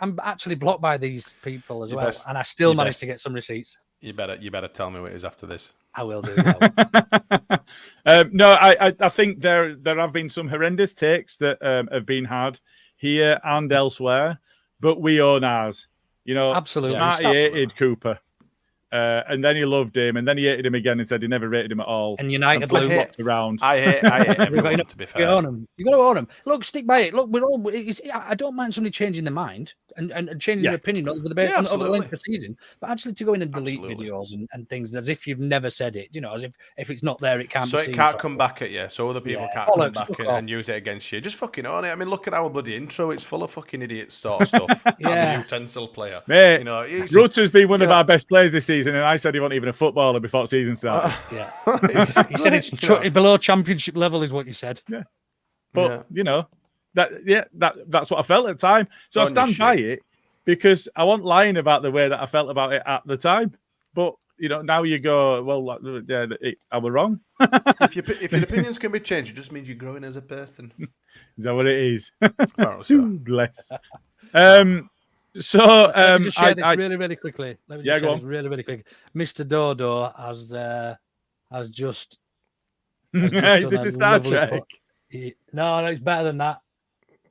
I'm actually blocked by these people as well, and I still managed to get some receipts. You better tell me what it is after this. I will do. No, I think there have been some horrendous takes that have been had here and elsewhere, but we own ours. Absolutely. Smarty hated Cooper. And then he loved him, and then he hated him again and said he never rated him at all. And United flip Luke. flopped around. I hate everyone, to be You fair. own them. You got to own them. Look, stick by it. Look, I don't mind somebody changing their mind and changing their opinion over the length of the season, but actually to go in and delete videos and things as if you've never said it. As if it's not there, it can't. So be it seen, can't come back at you. So other people can't bollocks, come back fuck off. and use it against you. Just fucking own it. I mean, look at our bloody intro. It's full of fucking idiots sort of stuff. I'm a utensil player. Mate, he's Rutter's been one of our best players this season, and I said he wasn't even a footballer before season started. You said it's below championship level, is what you said. Yeah, but that's what I felt at the time. So I stand by it because I wasn't lying about the way that I felt about it at the time. But now you go, well, I was wrong. if your opinions can be changed, it just means you're growing as a person. Is that what it is? Bless. So let me just share this really, really quickly. Let me just share go this really, really quick. Mr. Dodo has just this is Star Trek. No, it's better than that.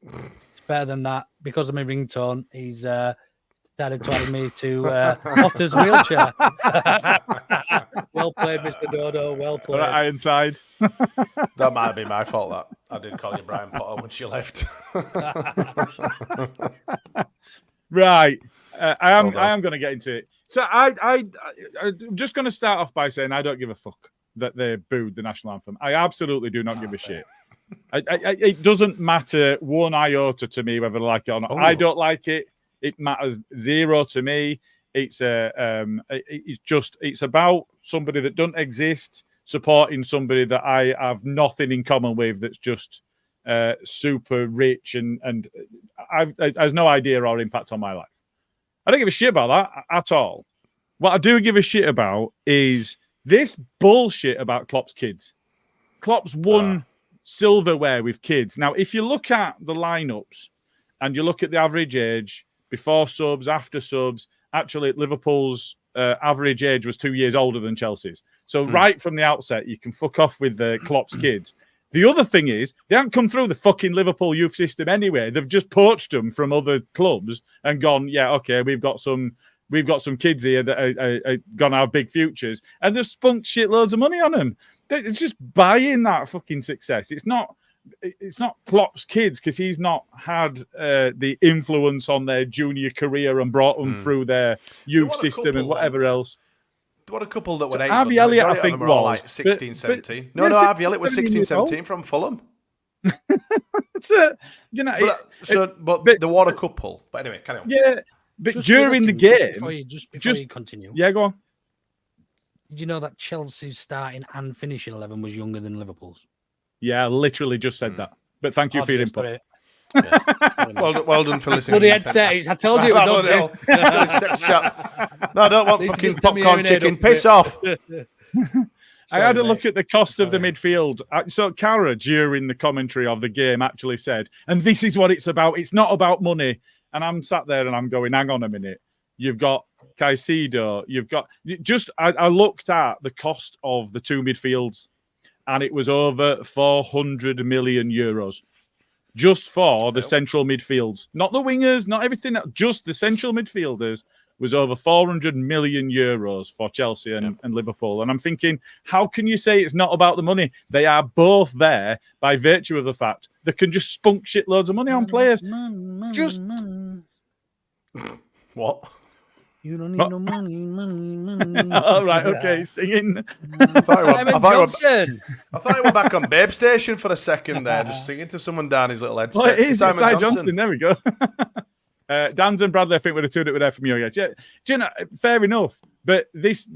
It's better than that. Because of my ringtone, he's decided to add me to Potter's wheelchair. Well played, Mr. Dodo. Well played. All right, Ironside. That might be my fault. That I did call you Brian Potter when she left. Right, I am going to get into it. So I'm just going to start off by saying I don't give a fuck. that they booed the national anthem. I absolutely do not give a shit. It doesn't matter one iota to me whether I like it or not. I don't like it. It matters zero to me. It's about somebody that don't exist supporting somebody that I have nothing in common with. That's just super rich and has no idea or impact on my life. I don't give a shit about that at all. What I do give a shit about is this bullshit about Klopp's kids. Klopp's won silverware with kids. Now, if you look at the lineups and you look at the average age before subs, after subs, actually Liverpool's average age was 2 years older than Chelsea's. So right from the outset, you can fuck off with the Klopp's kids. The other thing is, they haven't come through the fucking Liverpool youth system anyway. They've just poached them from other clubs and gone, yeah, okay, we've got some kids here that are going to have big futures. And they've spunked shitloads of money on them. They're just buying that fucking success. It's not Klopp's kids because he's not had the influence on their junior career and brought them through their youth system and whatever else. What a couple that were eight. Harvey Elliott, I think, was like 16, 17. No, Harvey Elliott was 16, 17 from Fulham. It's a, you know, but they were a couple. But anyway, carry on. Yeah, but just during the game, before you continue, yeah, go on. Did you know that Chelsea's starting and finishing 11 was younger than Liverpool's? Yeah, I literally just said that. But thank you for your input. Yes. well done for listening. Bloody headset. I told you it was No, I don't want fucking popcorn chicken. Piss off. I had a look at the cost of the midfield. So Cara, during the commentary of the game, actually said, and this is what it's about. It's not about money. And I'm sat there and I'm going, hang on a minute. You've got Caicedo. You've got I looked at the cost of the two midfields and it was over 400 million euros. Just for the central midfields, not the wingers, not everything, just the central midfielders was over 400 million euros for Chelsea and Liverpool. And I'm thinking, how can you say it's not about the money? They are both there by virtue of the fact they can just spunk shitloads of money on players. What? You don't need no money. All right, okay, singing. I thought you were back on Babe Station for a second there, just singing to someone down his little headset. Well, it is Simon Johnson. There we go. Dans and Bradley, I think, would have tuned it with there from you. Yeah, do you know, fair enough. But this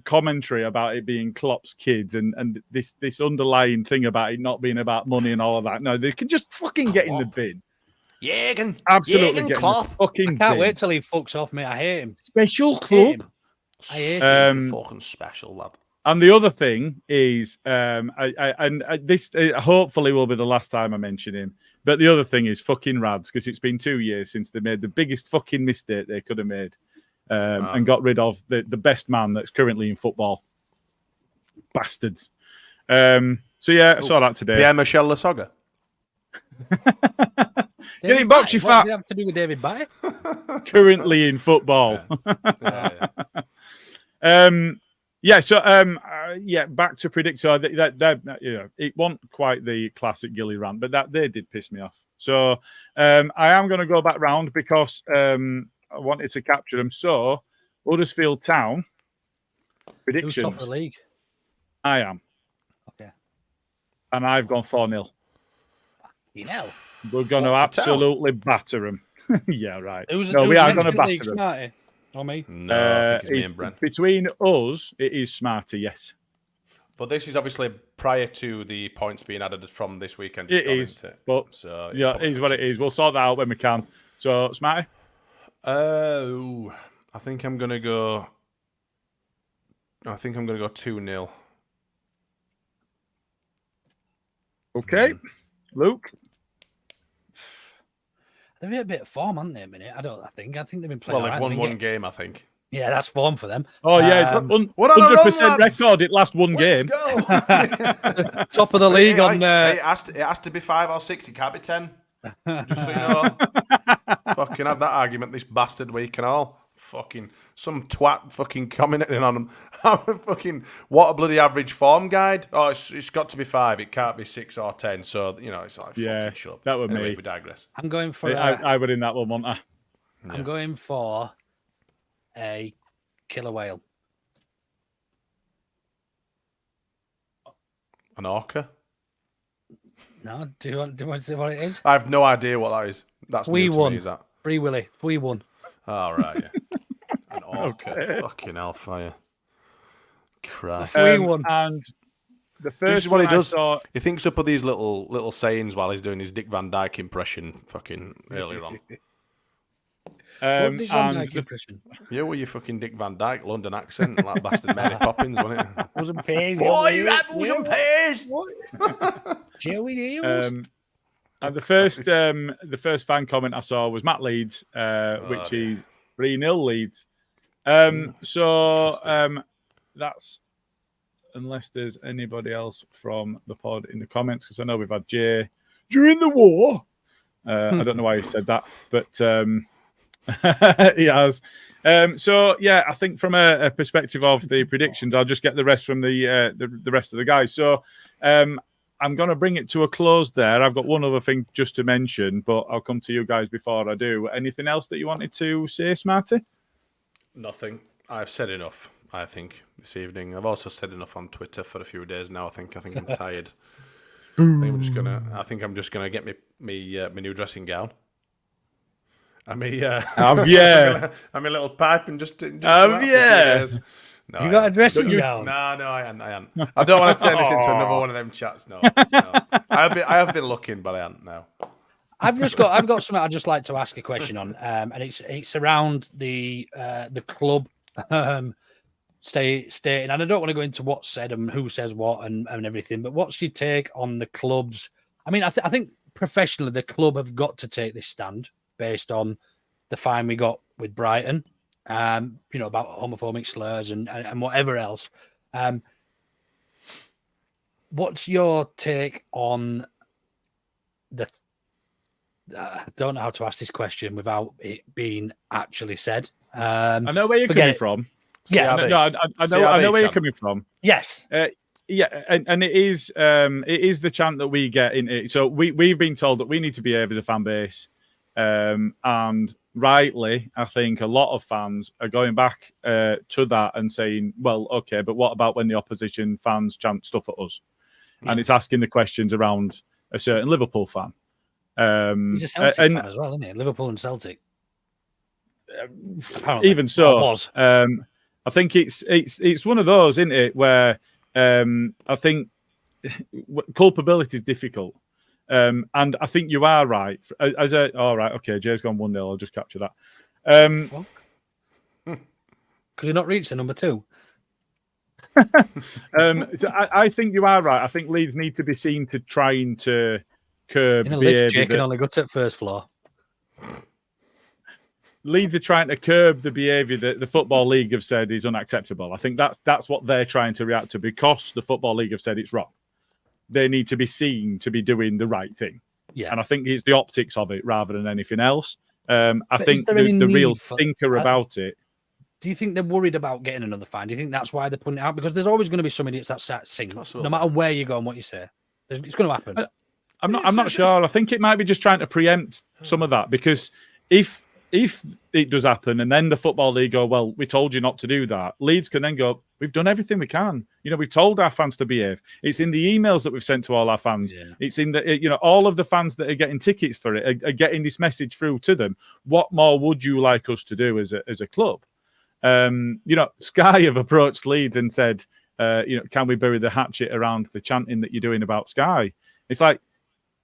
commentary about it being Klopp's kids and this underlying thing about it not being about money and all of that, no, they can just fucking get in the bin. Absolutely. Klopp. I can't wait till he fucks off, mate. I hate him. Special club. I hate him. Fucking special, lad. And the other thing is, this hopefully will be the last time I mention him. But the other thing is fucking Rads, because it's been 2 years since they made the biggest fucking mistake they could have made, and got rid of the best man that's currently in football. Bastards. So yeah, I saw that today. Pierre-Michel Lasogga. Get in box, you fat. What does it have to do with David Baye? Currently in football. Back to predict. So that it wasn't quite the classic Gilly rant, but that they did piss me off. So I am going to go back round because I wanted to capture them. So Huddersfield Town predictions. Who's top of the league? I am. Okay. And I've gone 4-0. We're going to absolutely batter them. Yeah, right. We are going to batter them. Smarty or me? No, I think it's me and Brent. Between us, it is Smarty, yes. But this is obviously prior to the points being added from this weekend. It is, but so yeah, it is what it is. We'll sort that out when we can. So, Smarty? I think I'm going to go 2-0. Okay. Luke? They've hit a bit of form, haven't they, a minute? I think they've been playing. Well, they've won one game, I think. Yeah, that's form for them. Oh, yeah. 100% record. It last one game. Go. Top of the league on... it has to be 5 or 6. It can't be 10. Just so you know. Fucking have that argument this bastard week and all. Fucking some twat fucking commenting on them. Fucking what a bloody average form guide. Oh, it's got to be 5. It can't be 6 or 10. So it's like fucking shut up. That would anyway, me. We digress. I'm going for. I would in that one, won't I? I'm going for a killer whale. An orca? No, do you want to say what it is? I have no idea what that is. That's new to me, is that? Free Willy. Free one. Oh, right, yeah. An orca. Fucking hellfire. Christ. Free one. And the first This is what he one I does. saw- He thinks up of these little sayings while he's doing his Dick Van Dyke impression fucking earlier on. What did Van and Dyke the- impression? Yeah, well, you fucking Dick Van Dyke, London accent, like bastard Mary Poppins, wasn't it? Wasn't paid. Boy, you apples and pears! Joey Deals. And the first fan comment I saw was Matt Leeds, which is 3-0 Leeds. That's, unless there's anybody else from the pod in the comments, because I know we've had Jay during the war. I don't know why he said that, but he has. I think from a perspective of the predictions, I'll just get the rest from the rest of the guys. So I'm going to bring it to a close there. I've got one other thing just to mention, but I'll come to you guys before I do. Anything else that you wanted to say, Smarty? Nothing. I've said enough, I think, this evening. I've also said enough on Twitter for a few days now. I think I'm tired. I think I'm just gonna get me new dressing gown. I'm a little pipe and just days. No, you got a dressing gown? No, I haven't. I don't want to turn this into another one of them chats. No. I have been looking, but I haven't. No. I've got something I'd just like to ask a question on, and it's around the club stating, and I don't want to go into what's said and who says what and everything, but what's your take on the clubs? I mean, I think professionally the club have got to take this stand based on the fine we got with Brighton, about homophobic slurs and whatever else. What's your take on the? I don't know how to ask this question without it being actually said. I know where you're coming from. Yeah, I know where you're coming from. Yes. And it is the chant that we get in it. So we've been told that we need to behave as a fan base, and rightly, I think a lot of fans are going back to that and saying, "Well, okay, but what about when the opposition fans chant stuff at us?" Yeah. And it's asking the questions around a certain Liverpool fan. He's a Celtic fan as well, isn't he? Liverpool and Celtic. Apparently. Even so, was. I think it's one of those, isn't it, where I think culpability is difficult, and I think you are right. All right, okay, Jay's gone 1-0. I'll just capture that. Could you not reach the number 2? So I think you are right. I think Leeds need to be seen to trying to curb in a lift, Jay can only go to the first floor. Leeds are trying to curb the behaviour that the Football League have said is unacceptable. I think that's what they're trying to react to, because the Football League have said it's wrong. They need to be seen to be doing the right thing. Yeah. And I think it's the optics of it rather than anything else. I think the real thinker about it. Do you think they're worried about getting another fine? Do you think that's why they're putting it out? Because there's always going to be some idiots that start singing, no matter where you go and what you say. It's going to happen. I'm not sure. I think it might be just trying to preempt some of that, because if it does happen and then the Football League go, well, we told you not to do that, Leeds can then go, we've done everything we can. We've told our fans to behave. It's in the emails that we've sent to all our fans. Yeah. It's in the, all of the fans that are getting tickets for it are getting this message through to them. What more would you like us to do as a club? Sky have approached Leeds and said, can we bury the hatchet around the chanting that you're doing about Sky? It's like,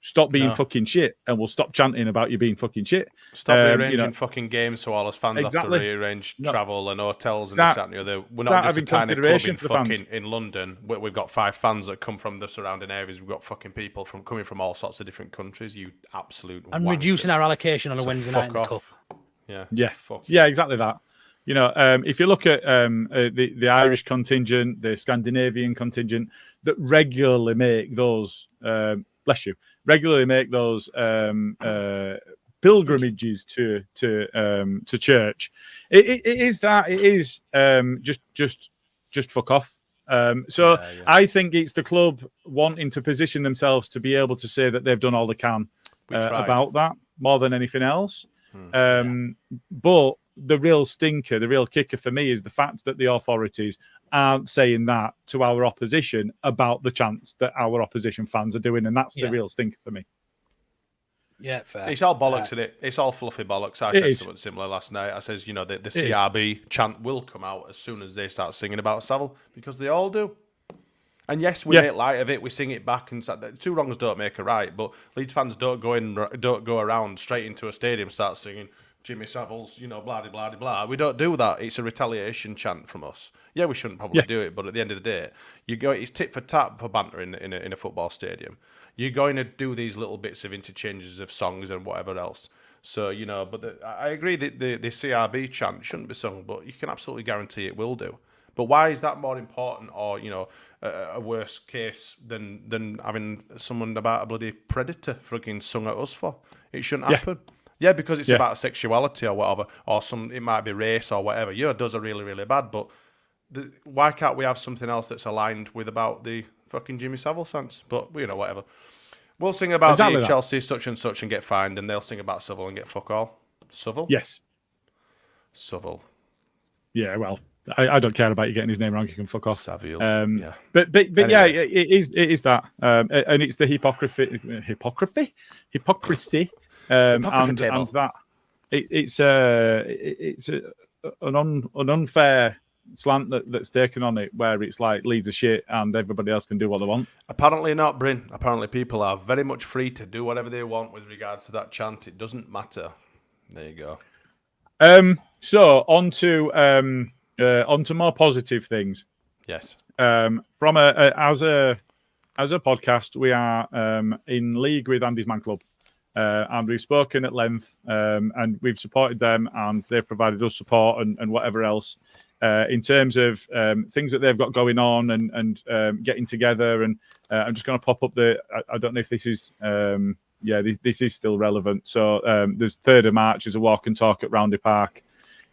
stop being fucking shit, and we'll stop chanting about you being fucking shit. Stop rearranging fucking games so all us fans have to rearrange travel and hotels and this, that, and the other. We're not just a tiny club in London. We've got 5 fans that come from the surrounding areas. We've got fucking people coming from all sorts of different countries. You absolute and wankers. Reducing our allocation on a Wednesday night in the cup. Yeah, exactly that. If you look at the Irish contingent, the Scandinavian contingent that regularly make those, regularly make those pilgrimages to church. It is just fuck off. I think it's the club wanting to position themselves to be able to say that they've done all they can about that more than anything else. But the real stinker, the real kicker for me is the fact that the authorities aren't saying that to our opposition about the chants that our opposition fans are doing, and that's the real stinker for me. Yeah, fair. It's all bollocks, isn't it? It's all fluffy bollocks. I said something similar last night. I says, the CRB chant will come out as soon as they start singing about Savile, because they all do. And yes, we make light of it. We sing it back, and two wrongs don't make a right. But Leeds fans don't go around straight into a stadium start singing Jimmy Savile's, blah blah blah blah. We don't do that. It's a retaliation chant from us. Yeah, we shouldn't probably do it, but at the end of the day, it's tit for tat for banter in a football stadium. You're going to do these little bits of interchanges of songs and whatever else. So, but I agree that the CRB chant shouldn't be sung, but you can absolutely guarantee it will do. But why is that more important, or, a worse case than having someone about a bloody predator frigging sung at us for? It shouldn't happen. Yeah, because it's about sexuality or whatever, or it might be race or whatever. Yeah, those are really, really bad, but why can't we have something else that's aligned with about the fucking Jimmy Savile songs? But, whatever. We'll sing about the Chelsea such and such and get fined, and they'll sing about Savile and get fuck all. Savile? Yes. Savile. Yeah, well, I don't care about you getting his name wrong. You can fuck off. Savile. But anyway. Yeah, it is that, and it's the hypocrisy, and that it's an unfair slant that's taken on it, where it's like Leeds are shit and everybody else can do what they want. Apparently not, Bryn. Apparently people are very much free to do whatever they want with regards to that chant. It doesn't matter. There you go. So on to more positive things. Yes. From as a podcast, we are in league with Andy's Man Club, and we've spoken at length, and we've supported them, and they've provided us support and whatever else. In terms of things that they've got going on and getting together. And I'm just going to pop up I don't know if this is, this is still relevant. So there's 3rd of March is a walk and talk at Roundy Park.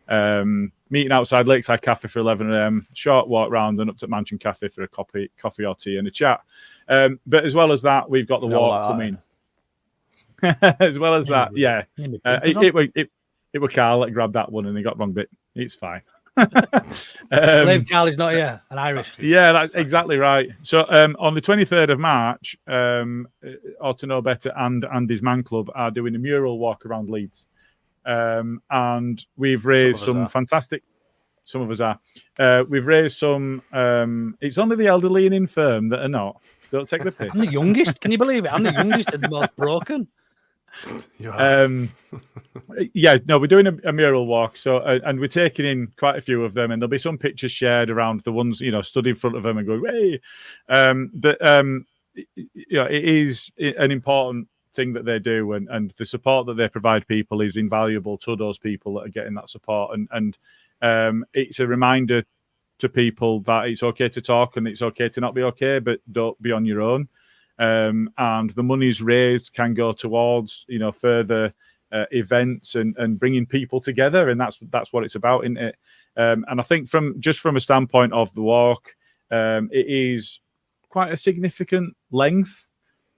Meeting outside Lakeside Cafe for 11 a.m. Short walk round and up to Mansion Cafe for a coffee or tea and a chat. But as well as that, we've got the walk coming. As well as that, it was Carl that grabbed that one and he got wrong bit. It's fine. Blame Carl is not here, an Irish. Yeah, that's exactly right. So on the 23rd of March, Or To Know Better and Andy's Man Club are doing a mural walk around Leeds. And we've raised some fantastic... Some of us are. We've raised some... it's only the elderly and infirm that are not. Don't take the piss. I'm the youngest. Can you believe it? I'm the youngest and the most broken. We're doing a mural walk, so and we're taking in quite a few of them, and there'll be some pictures shared around the ones stood in front of them and going, hey. It is an important thing that they do, and the support that they provide people is invaluable to those people that are getting that support, and it's a reminder to people that it's okay to talk and it's okay to not be okay, but don't be on your own. And the monies raised can go towards further events and bringing people together, and that's what it's about, isn't it? And I think from a standpoint of the walk, it is quite a significant length,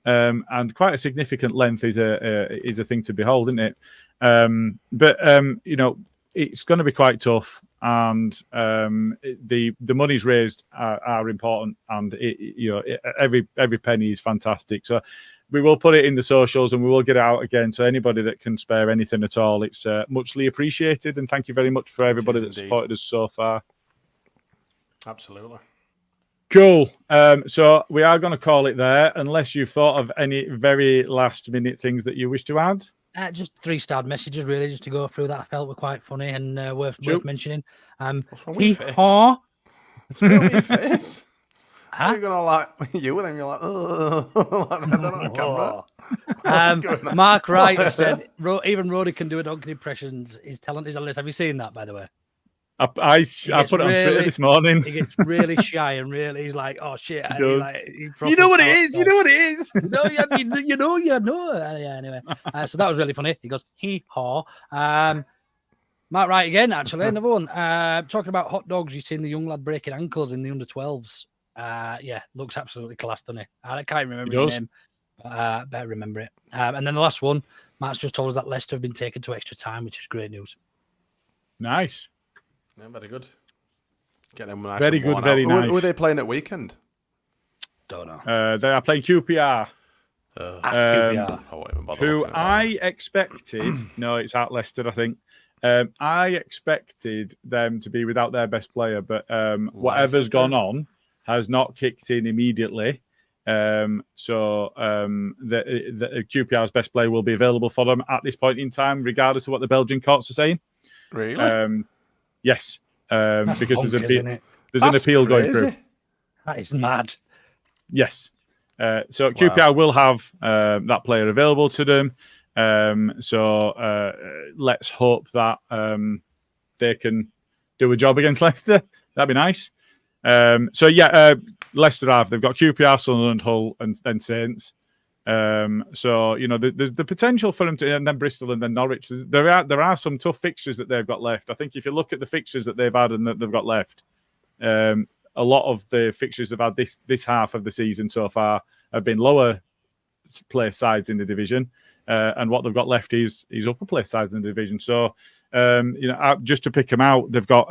and quite a significant length is a thing to behold, isn't it? But it's going to be quite tough, and the monies raised are important, and every penny is fantastic. So we will put it in the socials and we will get it out again. So anybody that can spare anything at all, it's muchly appreciated. And thank you very much for everybody that supported us so far. Absolutely. Cool. So we are going to call it there, unless you've thought of any very last minute things that you wish to add. Just 3-starred messages, really, just to go through that I felt were quite funny and worth mentioning. What's wrong with your face? What's wrong with your face? Huh? You're gonna like you, and then you're like, oh, I don't know, camera. Mark Wright said, even Roddy can do a donkey impressions. His talent is on list. Have you seen that, by the way? I put it on Twitter this morning. He gets really shy and he's like, oh shit. You know what it is. You know what it is. No, you know. Yeah, anyway. So that was really funny. He goes, hee-haw. Mark Wright again, actually, another one. Talking about hot dogs, you've seen the young lad breaking ankles in the under-12s. Looks absolutely class, doesn't he? I can't remember his name, but better remember it. And then the last one, Matt's just told us that Leicester have been taken to extra time, which is great news. Nice. Yeah, very good. Getting them nice Very and good, worn very out. nice. Who are they playing at weekend? Don't know. They are playing QPR. QPR. I won't even bother Who looking at that. I expected, no, it's at Leicester, I think. I expected them to be without their best player, but whatever's gone on has not kicked in immediately. So the QPR's best player will be available for them at this point in time, regardless of what the Belgian courts are saying. Really? Yes, because there's an That's appeal going through. crazy. That is mad. Yes. So QPR will have that player available to them. So let's hope that they can do a job against Leicester. That'd be nice. Leicester they've got QPR, Sunderland, Hull, and Saints. So there's the potential for them to, and then Bristol and then Norwich. There are some tough fixtures that they've got left. I think if you look at the fixtures that they've had and that they've got left, a lot of the fixtures they've had this half of the season so far have been lower place sides in the division, and what they've got left is upper place sides in the division. So just to pick them out, they've got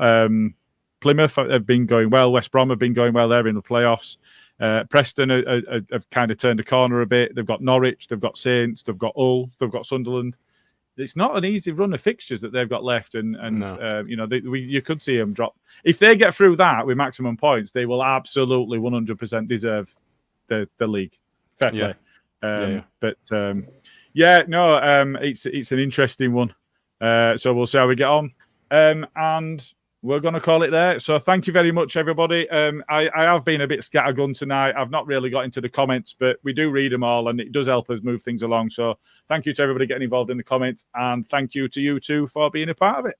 Plymouth have been going well. West Brom have been going well. They're in the playoffs. Preston have kind of turned a corner a bit. They've got Norwich, they've got Saints, they've got Hull, they've got Sunderland. It's not an easy run of fixtures that they've got left, you could see them drop. If they get through that with maximum points, they will absolutely 100% deserve the league. Fair play. It's an interesting one. So we'll see how we get on. And we're going to call it there. So thank you very much, everybody. I have been a bit scattergun tonight. I've not really got into the comments, but we do read them all, and it does help us move things along. So thank you to everybody getting involved in the comments, and thank you to you two for being a part of it.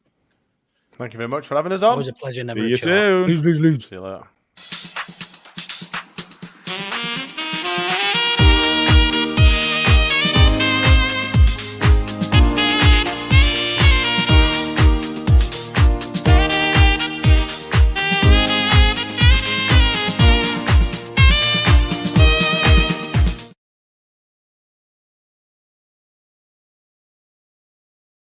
Thank you very much for having us on. Always a pleasure. Never See a you chore. soon. See you later.